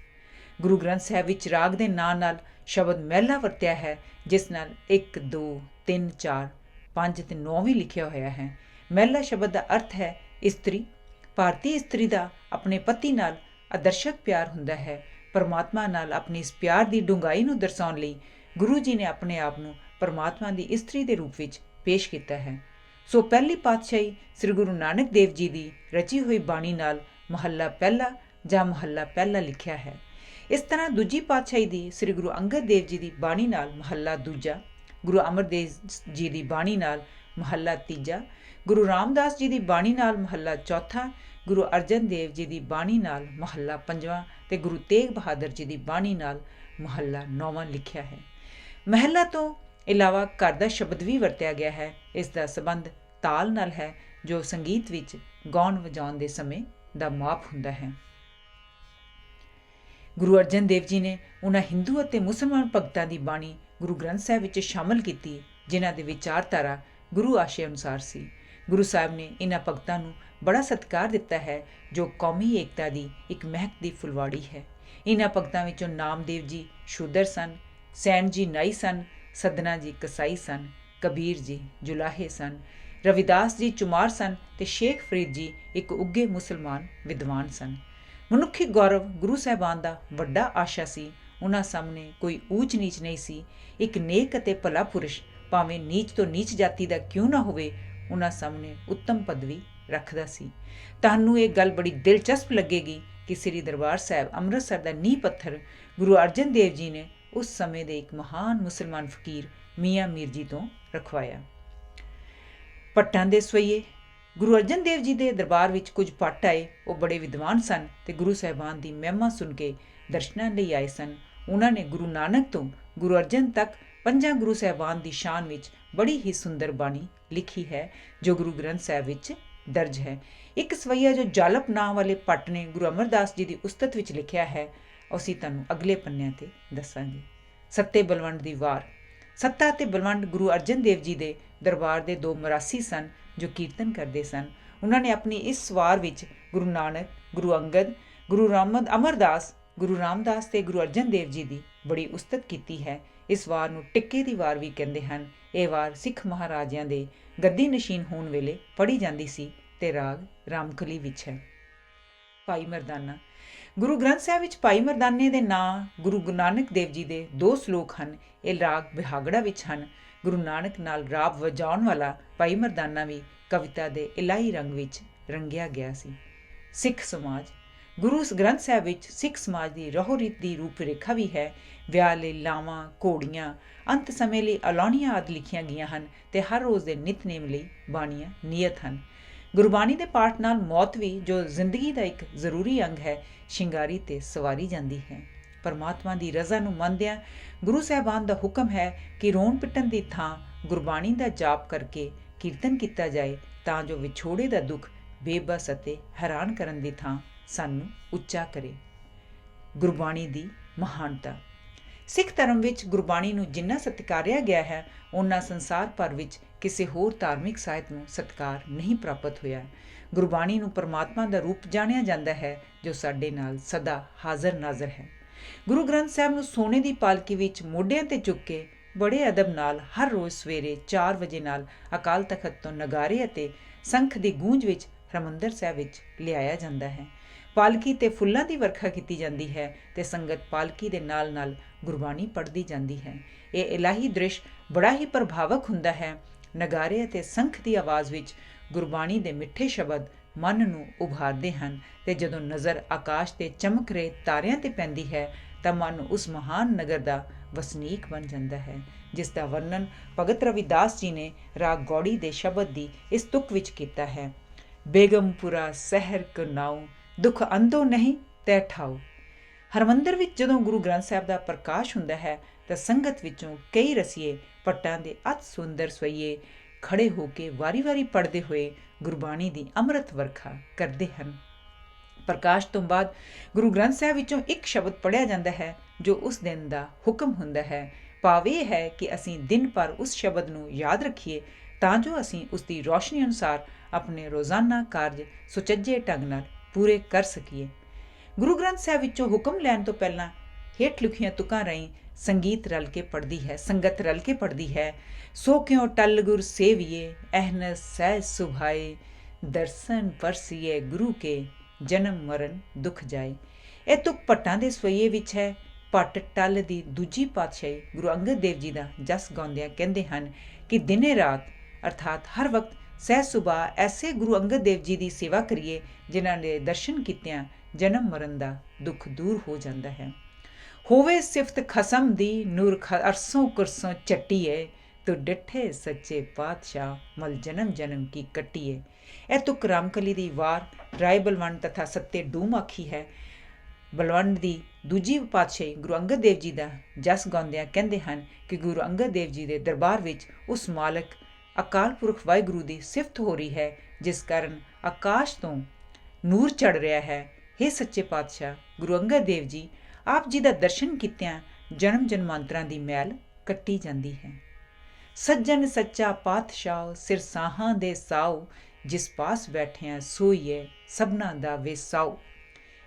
ਗੁਰੂ ਗ੍ਰੰਥ ਸਾਹਿਬ ਵਿੱਚ ਰਾਗ ਦੇ ਨਾਂ ਨਾਲ ਸ਼ਬਦ ਮਹਿਲਾ ਵਰਤਿਆ ਹੈ, ਜਿਸ ਨਾਲ 1, 2, 3, 4, 5 ਤੇ 9 ਵੀ ਲਿਖਿਆ ਹੋਇਆ ਹੈ। ਮਹਿਲਾ ਸ਼ਬਦ ਦਾ ਅਰਥ ਹੈ ਇਸਤਰੀ। ਭਾਰਤੀ ਇਸਤਰੀ ਦਾ ਆਪਣੇ ਪਤੀ ਨਾਲ ਆਦਰਸ਼ਕ ਪਿਆਰ ਹੁੰਦਾ ਹੈ। ਪਰਮਾਤਮਾ ਨਾਲ ਆਪਣੀ ਇਸ ਪਿਆਰ ਦੀ ਡੂੰਘਾਈ ਨੂੰ ਦਰਸਾਉਣ ਲਈ ਗੁਰੂ ਜੀ ਨੇ ਆਪਣੇ ਆਪ ਨੂੰ ਪਰਮਾਤਮਾ ਦੀ ਇਸਤਰੀ ਦੇ ਰੂਪ ਵਿੱਚ ਪੇਸ਼ ਕੀਤਾ ਹੈ। ਸੋ ਪਹਿਲੀ ਪਾਤਸ਼ਾਹੀ ਸ੍ਰੀ ਗੁਰੂ ਨਾਨਕ ਦੇਵ ਜੀ ਦੀ ਰਚੀ ਹੋਈ ਬਾਣੀ ਨਾਲ ਮਹੱਲਾ ਪਹਿਲਾ ਜਾਂ ਮਹੱਲਾ ਪਹਿਲਾ ਲਿਖਿਆ ਹੈ। ਇਸ ਤਰ੍ਹਾਂ ਦੂਜੀ ਪਾਤਸ਼ਾਹੀ ਦੀ ਸ੍ਰੀ ਗੁਰੂ ਅੰਗਦ ਦੇਵ ਜੀ ਦੀ ਬਾਣੀ ਨਾਲ ਮਹੱਲਾ ਦੂਜਾ, ਗੁਰੂ ਅਮਰਦਾਸ ਜੀ ਦੀ ਬਾਣੀ ਨਾਲ ਮਹੱਲਾ ਤੀਜਾ, ਗੁਰੂ ਰਾਮਦਾਸ ਜੀ ਦੀ ਬਾਣੀ ਨਾਲ ਮਹੱਲਾ ਚੌਥਾ, ਗੁਰੂ ਅਰਜਨ ਦੇਵ ਜੀ ਦੀ ਬਾਣੀ ਨਾਲ ਮਹੱਲਾ ਪੰਜਵਾਂ ਤੇ ਗੁਰੂ ਤੇਗ ਬਹਾਦਰ ਜੀ ਦੀ ਬਾਣੀ ਨਾਲ ਮਹੱਲਾ ਨੌਵਾਂ ਲਿਖਿਆ ਹੈ। ਮਹਿਲਾ ਤੋਂ ਇਲਾਵਾ ਘਰ ਦਾ ਸ਼ਬਦ ਵੀ ਵਰਤਿਆ ਗਿਆ ਹੈ। ਇਸ ਦਾ ਸੰਬੰਧ ਤਾਲ ਨਾਲ ਹੈ, ਜੋ ਸੰਗੀਤ ਵਿੱਚ ਗਾਉਣ ਵਜਾਉਣ ਦੇ ਸਮੇਂ ਦਾ ਮਾਪ ਹੁੰਦਾ ਹੈ। ਗੁਰੂ ਅਰਜਨ ਦੇਵ ਜੀ ਨੇ ਉਹਨਾਂ ਹਿੰਦੂ ਅਤੇ ਮੁਸਲਮਾਨ ਭਗਤਾਂ ਦੀ ਬਾਣੀ ਗੁਰੂ ਗ੍ਰੰਥ ਸਾਹਿਬ ਵਿੱਚ ਸ਼ਾਮਲ ਕੀਤੀ, ਜਿਨ੍ਹਾਂ ਦੀ ਵਿਚਾਰਧਾਰਾ ਗੁਰੂ ਆਸ਼ੇ ਅਨੁਸਾਰ ਸੀ। ਗੁਰੂ ਸਾਹਿਬ ਨੇ ਇਹਨਾਂ ਭਗਤਾਂ ਨੂੰ ਬੜਾ ਸਤਿਕਾਰ ਦਿੱਤਾ ਹੈ, ਜੋ ਕੌਮੀ ਏਕਤਾ ਦੀ ਇੱਕ ਮਹਿਕ ਦੀ ਫੁਲਵਾੜੀ ਹੈ। ਇਹਨਾਂ ਭਗਤਾਂ ਵਿੱਚੋਂ ਨਾਮਦੇਵ ਜੀ ਸ਼ੂਦਰ ਸਨ, ਸੈਣ ਜੀ ਨਾਈ ਸਨ, ਸਦਨਾ ਜੀ ਕਸਾਈ ਸਨ, ਕਬੀਰ ਜੀ ਜੁਲਾਹੇ ਸਨ, ਰਵਿਦਾਸ ਜੀ ਚੁਮਾਰ ਸਨ ਤੇ ਸ਼ੇਖ ਫਰੀਦ ਜੀ ਇੱਕ ਉੱਘੇ ਮੁਸਲਮਾਨ ਵਿਦਵਾਨ ਸਨ। ਮਨੁੱਖੀ ਗੌਰਵ ਗੁਰੂ ਸਾਹਿਬਾਨ ਦਾ ਵੱਡਾ ਆਸ਼ਾ ਸੀ। ਉਹਨਾਂ ਸਾਹਮਣੇ ਕੋਈ ਊਚ ਨੀਚ ਨਹੀਂ ਸੀ। ਇੱਕ ਨੇਕ ਅਤੇ ਭਲਾ ਪੁਰਸ਼ ਭਾਵੇਂ ਨੀਚ ਤੋਂ ਨੀਚ ਜਾਤੀ ਦਾ ਕਿਉਂ ਨਾ ਹੋਵੇ, ਉਹਨਾਂ ਸਾਹਮਣੇ ਉੱਤਮ ਪਦਵੀ ਰੱਖਦਾ ਸੀ। ਤੁਹਾਨੂੰ ਇਹ ਗੱਲ ਬੜੀ ਦਿਲਚਸਪ ਲੱਗੇਗੀ ਕਿ ਸ੍ਰੀ ਦਰਬਾਰ ਸਾਹਿਬ ਅੰਮ੍ਰਿਤਸਰ ਦਾ ਨੀਂਹ ਪੱਥਰ ਗੁਰੂ ਅਰਜਨ ਦੇਵ ਜੀ ਨੇ ਉਸ ਸਮੇਂ ਦੇ ਇੱਕ ਮਹਾਨ ਮੁਸਲਮਾਨ ਫਕੀਰ ਮੀਆਂ ਮੀਰ ਜੀ ਤੋਂ ਰਖਵਾਇਆ। ਭੱਟਾਂ ਦੇ ਸਵਈਏ ਗੁਰੂ ਅਰਜਨ ਦੇਵ ਜੀ ਦੇ ਦਰਬਾਰ ਵਿੱਚ ਕੁਝ ਭੱਟ ਆਏ। ਉਹ ਬੜੇ ਵਿਦਵਾਨ ਸਨ ਤੇ ਗੁਰੂ ਸਾਹਿਬਾਨ ਦੀ ਮਹਿਮਾ ਸੁਣ ਕੇ ਦਰਸ਼ਨਾਂ ਲਈ ਆਏ ਸਨ। ਉਹਨਾਂ ਨੇ ਗੁਰੂ ਨਾਨਕ ਤੋਂ ਗੁਰੂ ਅਰਜਨ ਤੱਕ 5 ਗੁਰੂ ਸਾਹਿਬਾਨ ਦੀ ਸ਼ਾਨ ਵਿੱਚ ਬੜੀ ਹੀ ਸੁੰਦਰ ਬਾਣੀ ਲਿਖੀ ਹੈ, ਜੋ ਗੁਰੂ ਗ੍ਰੰਥ ਸਾਹਿਬ ਵਿੱਚ ਦਰਜ ਹੈ। ਇੱਕ ਸਵਈਆ ਜੋ ਜਾਲਪ ਨਾਂ ਵਾਲੇ ਭੱਟ ਨੇ ਗੁਰੂ ਅਮਰਦਾਸ ਜੀ ਦੀ ਉਸਤਤ ਵਿੱਚ ਲਿਖਿਆ ਹੈ, ਅਸੀਂ ਤੁਹਾਨੂੰ ਅਗਲੇ ਪੰਨਿਆਂ ਤੇ ਦੱਸਾਂਗੇ। ਸੱਤੇ ਬਲਵੰਡ ਦੀ ਵਾਰ। ਸੱਤਾ ਅਤੇ ਬਲਵੰਡ ਗੁਰੂ ਅਰਜਨ ਦੇਵ ਜੀ ਦੇ ਦਰਬਾਰ ਦੇ 2 ਮਰਾਸੀ ਸਨ, ਜੋ ਕੀਰਤਨ ਕਰਦੇ ਸਨ। ਉਹਨਾਂ ਨੇ ਆਪਣੀ ਇਸ ਵਾਰ ਵਿੱਚ ਗੁਰੂ ਨਾਨਕ, ਗੁਰੂ ਅੰਗਦ, ਗੁਰੂ ਅਮਰਦਾਸ, ਗੁਰੂ ਰਾਮਦਾਸ ਤੇ ਗੁਰੂ ਅਰਜਨ ਦੇਵ ਜੀ ਦੀ ਬੜੀ ਉਸਤਤ ਕੀਤੀ ਹੈ। ਇਸ ਵਾਰ ਨੂੰ ਟਿੱਕੇ ਦੀ ਵਾਰ ਵੀ ਕਹਿੰਦੇ ਹਨ। ਇਹ ਵਾਰ ਸਿੱਖ ਮਹਾਰਾਜਿਆਂ ਦੇ ਗੱਦੀ ਨਸ਼ੀਨ ਹੋਣ ਵੇਲੇ ਪੜ੍ਹੀ ਜਾਂਦੀ ਸੀ ਤੇ ਰਾਗ ਰਾਮਕਲੀ ਵਿੱਚ ਹੈ। ਭਾਈ ਮਰਦਾਨਾ। ਗੁਰੂ ਗ੍ਰੰਥ ਸਾਹਿਬ ਵਿੱਚ ਭਾਈ ਮਰਦਾਨੇ ਦੇ ਨਾਂ ਗੁਰੂ ਨਾਨਕ ਦੇਵ ਜੀ ਦੇ 2 ਸਲੋਕ ਹਨ। ਇਹ ਰਾਗ ਬਿਹਾਗੜਾ ਵਿੱਚ ਹਨ। ਗੁਰੂ ਨਾਨਕ ਨਾਲ ਰਾਗ ਵਜਾਉਣ ਵਾਲਾ ਭਾਈ ਮਰਦਾਨਾ ਵੀ ਕਵਿਤਾ ਦੇ ਇਲਾਹੀ ਰੰਗ ਵਿੱਚ ਰੰਗਿਆ ਗਿਆ ਸੀ। ਸਿੱਖ ਸਮਾਜ। ਗੁਰੂ ਗ੍ਰੰਥ ਸਾਹਿਬ ਵਿੱਚ ਸਿੱਖ ਸਮਾਜ ਦੀ ਰਹੋ ਰੀਤ ਦੀ ਰੂਪ ਰੇਖਾ ਵੀ ਹੈ। ਵਿਆਹ ਲਈ ਲਾਵਾਂ, ਘੋੜੀਆਂ, ਅੰਤ ਸਮੇਂ ਲਈ ਅਲਾਉਣੀਆਂ ਆਦਿ ਲਿਖੀਆਂ ਗਈਆਂ ਹਨ ਤੇ ਹਰ ਰੋਜ਼ ਦੇ ਨਿਤਨੇਮ ਲਈ ਬਾਣੀਆਂ ਨਿਯਤ ਹਨ। ਗੁਰਬਾਣੀ ਦੇ ਪਾਠ ਨਾਲ ਮੌਤ ਵੀ, ਜੋ ਜ਼ਿੰਦਗੀ ਦਾ ਇੱਕ ਜ਼ਰੂਰੀ ਅੰਗ ਹੈ, ਸ਼ਿੰਗਾਰੀ ਤੇ ਸਵਾਰੀ ਜਾਂਦੀ ਹੈ। ਪਰਮਾਤਮਾ ਦੀ ਰਜ਼ਾ ਨੂੰ ਮੰਨਦਿਆਂ ਗੁਰੂ ਸਾਹਿਬਾਨ ਦਾ ਹੁਕਮ ਹੈ ਕਿ ਰੋਣ ਪਿੱਟਣ ਦੀ ਥਾਂ ਗੁਰਬਾਣੀ ਦਾ ਜਾਪ ਕਰਕੇ ਕੀਰਤਨ ਕੀਤਾ ਜਾਏ, ਤਾਂ ਜੋ ਵਿਛੋੜੇ ਦਾ ਦੁੱਖ ਬੇਬਸ ਅਤੇ ਹੈਰਾਨ ਕਰਨ ਦੀ ਥਾਂ ਸਾਨੂੰ ਉੱਚਾ ਕਰੇ। ਗੁਰਬਾਣੀ ਦੀ ਮਹਾਨਤਾ। ਸਿੱਖ ਧਰਮ ਵਿੱਚ ਗੁਰਬਾਣੀ ਨੂੰ ਜਿੰਨਾ ਸਤਿਕਾਰਿਆ ਗਿਆ ਹੈ, ਉਨਾ ਸੰਸਾਰ ਭਰ ਵਿੱਚ ਕਿਸੇ ਹੋਰ ਧਾਰਮਿਕ ਸਾਹਿਤ ਨੂੰ ਸਤਿਕਾਰ ਨਹੀਂ ਪ੍ਰਾਪਤ ਹੋਇਆ। ਗੁਰਬਾਣੀ ਨੂੰ ਪਰਮਾਤਮਾ ਦਾ ਰੂਪ ਜਾਣਿਆ ਜਾਂਦਾ ਹੈ, ਜੋ ਸਾਡੇ ਨਾਲ ਸਦਾ ਹਾਜ਼ਰ ਨਾਜ਼ਰ ਹੈ। ਗੁਰੂ ਗ੍ਰੰਥ ਸਾਹਿਬ ਨੂੰ ਸੋਨੇ ਦੀ ਪਾਲਕੀ ਵਿੱਚ ਮੋਢਿਆਂ ਤੇ ਚੁੱਕ ਕੇ ਬੜੇ ਅਦਬ ਨਾਲ ਹਰ ਰੋਜ਼ ਸਵੇਰੇ 4 ਵਜੇ ਨਾਲ ਅਕਾਲ ਤਖਤ ਤੋਂ ਨਗਾਰੇ ਅਤੇ ਸੰਖ ਦੀ ਗੂੰਜ ਵਿੱਚ ਹਰਿਮੰਦਰ ਸਾਹਿਬ ਵਿੱਚ ਲਿਆਇਆ ਜਾਂਦਾ ਹੈ। ਪਾਲਕੀ ਤੇ ਫੁੱਲਾਂ ਦੀ ਵਰਖਾ ਕੀਤੀ ਜਾਂਦੀ ਹੈ ਤੇ ਸੰਗਤ ਪਾਲਕੀ ਦੇ ਨਾਲ ਨਾਲ ਗੁਰਬਾਣੀ ਪੜ੍ਹਦੀ ਜਾਂਦੀ ਹੈ। ਇਹ ਇਲਾਹੀ ਦ੍ਰਿਸ਼ ਬੜਾ ਹੀ ਪ੍ਰਭਾਵਕ ਹੁੰਦਾ ਹੈ। ਨਗਾਰੇ ਅਤੇ ਸੰਖ ਦੀ ਆਵਾਜ਼ ਵਿੱਚ ਗੁਰਬਾਣੀ ਦੇ ਮਿੱਠੇ ਸ਼ਬਦ ਮਨ ਨੂੰ ਉਭਾਰਦੇ ਹਨ ਅਤੇ ਜਦੋਂ ਨਜ਼ਰ ਆਕਾਸ਼ 'ਤੇ ਚਮਕ ਰਹੇ ਤਾਰਿਆਂ 'ਤੇ ਪੈਂਦੀ ਹੈ ਤਾਂ ਮਨ ਉਸ ਮਹਾਨ ਨਗਰ ਦਾ ਵਸਨੀਕ ਬਣ ਜਾਂਦਾ ਹੈ, ਜਿਸ ਦਾ ਵਰਣਨ ਭਗਤ ਰਵਿਦਾਸ ਜੀ ਨੇ ਰਾਗ ਗੌੜੀ ਦੇ ਸ਼ਬਦ ਦੀ ਇਸ ਤੁਕ ਵਿੱਚ ਕੀਤਾ ਹੈ। ਬੇਗਮਪੁਰਾ ਸ਼ਹਿਰ ਕੋ ਨਾਉ, ਦੁੱਖ ਅੰਦੋ ਨਹੀਂ ਤੈ ਠਾਉ। ਹਰਿਮੰਦਰ ਵਿੱਚ ਜਦੋਂ ਗੁਰੂ ਗ੍ਰੰਥ ਸਾਹਿਬ ਦਾ ਪ੍ਰਕਾਸ਼ ਹੁੰਦਾ ਹੈ ਤਾਂ ਸੰਗਤ ਵਿੱਚੋਂ ਕਈ ਰਸੀਏ ਪੱਟਾਂ ਦੇ ਅਤਿ ਸੁੰਦਰ ਸਵਈਏ ਖੜੇ ਹੋ ਕੇ ਵਾਰੀ-ਵਾਰੀ ਪੜ੍ਹਦੇ ਹੋਏ ਗੁਰਬਾਣੀ ਦੀ ਅੰਮ੍ਰਿਤ ਵਰਖਾ ਕਰਦੇ ਹਨ। ਪ੍ਰਕਾਸ਼ ਤੋਂ ਬਾਅਦ ਗੁਰੂ ਗ੍ਰੰਥ ਸਾਹਿਬ ਵਿੱਚੋਂ ਇੱਕ ਸ਼ਬਦ ਪੜ੍ਹਿਆ ਜਾਂਦਾ ਹੈ ਜੋ ਉਸ ਦਿਨ ਦਾ ਹੁਕਮ ਹੁੰਦਾ ਹੈ। ਭਾਵ ਇਹ ਹੈ ਕਿ ਅਸੀਂ ਦਿਨ ਭਰ ਉਸ ਸ਼ਬਦ ਨੂੰ ਯਾਦ ਰੱਖੀਏ ਤਾਂ ਜੋ ਅਸੀਂ ਉਸ ਦੀ ਰੌਸ਼ਨੀ ਅਨੁਸਾਰ ਆਪਣੇ ਰੋਜ਼ਾਨਾ ਕਾਰਜ ਸੁਚੱਜੇ ਢੰਗ ਨਾਲ ਪੂਰੇ ਕਰ ਸਕੀਏ। ਗੁਰੂ ਗ੍ਰੰਥ ਸਾਹਿਬ ਵਿੱਚੋਂ ਹੁਕਮ ਲੈਣ ਤੋਂ ਪਹਿਲਾਂ ਹੇਠ ਲਿਖੀਆਂ ਤੁਕਾਂ ਰਾਹੀਂ ਸੰਗਤ ਰਲ ਕੇ ਪੜ੍ਹਦੀ ਹੈ। ਸੋ ਕਿਉਂ ਟਲ ਗੁਰ ਸੇਵੀਏ, ਅਹਨਸ ਸਹਿਜ ਸੁਭਾਏ, ਦਰਸ਼ਨ ਪਰਸੀਏ ਗੁਰੂ ਕੇ, ਜਨਮ ਮਰਨ ਦੁੱਖ ਜਾਏ। ਇਹ ਤੁਕ ਭੱਟਾਂ ਦੇ ਸਵਈਏ ਵਿੱਚ ਹੈ। ਭੱਟ ਟੱਲ ਦੀ ਦੂਜੀ ਪਾਤਸ਼ਾਹੀ ਗੁਰੂ ਅੰਗਦ ਦੇਵ ਜੀ ਦਾ ਜਸ ਗਾਉਂਦਿਆਂ ਕਹਿੰਦੇ ਹਨ ਕਿ ਦਿਨੇ ਰਾਤ ਅਰਥਾਤ ਹਰ ਵਕਤ ਸਹਿਜ ਸੁਭਾ ਐਸੇ ਗੁਰੂ ਅੰਗਦ ਦੇਵ ਜੀ ਦੀ ਸੇਵਾ ਕਰੀਏ ਜਿਨ੍ਹਾਂ ਦੇ ਦਰਸ਼ਨ ਕੀਤਿਆਂ ਜਨਮ ਮਰਨ ਦਾ ਦੁੱਖ ਦੂਰ ਹੋ ਜਾਂਦਾ ਹੈ। ਹੋਵੇ ਸਿਫਤ ਖਸਮ ਦੀ, ਨੂਰ ਅਰਸੋਂ ਕੁਰਸੋਂ ਚੱਟੀਏ, ਤੂੰ ਡਿੱਠੇ ਸੱਚੇ ਪਾਤਸ਼ਾਹ, ਮਲ ਜਨਮ ਜਨਮ ਕੀ ਕੱਟੀਏ। ਇਹ ਤੁਕ ਰਾਮਕਲੀ ਦੀ ਵਾਰ ਰਾਏ ਬਲਵੰਡ ਤਥਾ ਸੱਤੇ ਡੂਮ ਆਖੀ ਹੈ। ਬਲਵੰਡ ਦੀ ਦੂਜੀ ਪਾਤਸ਼ਾਹੀ ਗੁਰੂ ਅੰਗਦ ਦੇਵ ਜੀ ਦਾ ਜਸ ਗਾਉਂਦਿਆਂ ਕਹਿੰਦੇ ਹਨ ਕਿ ਗੁਰੂ ਅੰਗਦ ਦੇਵ ਜੀ ਦੇ ਦਰਬਾਰ ਵਿੱਚ ਉਸ ਮਾਲਕ ਅਕਾਲ ਪੁਰਖ ਵਾਹਿਗੁਰੂ ਦੀ ਸਿਫਤ ਹੋ ਰਹੀ ਹੈ, ਜਿਸ ਕਾਰਨ ਆਕਾਸ਼ ਤੋਂ ਨੂਰ ਚੜ੍ਹ ਰਿਹਾ ਹੈ। ਹੇ ਸੱਚੇ ਪਾਤਸ਼ਾਹ ਗੁਰੂ ਅੰਗਦ ਦੇਵ ਜੀ, ਆਪ ਜੀ ਦਾ ਦਰਸ਼ਨ ਕੀਤਿਆਂ ਜਨਮ ਜਨਮਾਂਤਰਾਂ ਦੀ ਮੈਲ ਕੱਟੀ ਜਾਂਦੀ ਹੈ। ਸੱਜਣ ਸੱਚਾ ਪਾਤਸ਼ਾਹ, ਸਿਰ ਸਾਹਾਂ ਦੇ ਸਾਉ, ਜਿਸ ਪਾਸ ਬੈਠਿਆਂ ਸੋਈਏ ਸਭਨਾ ਦਾ ਵੇਸਾਉ।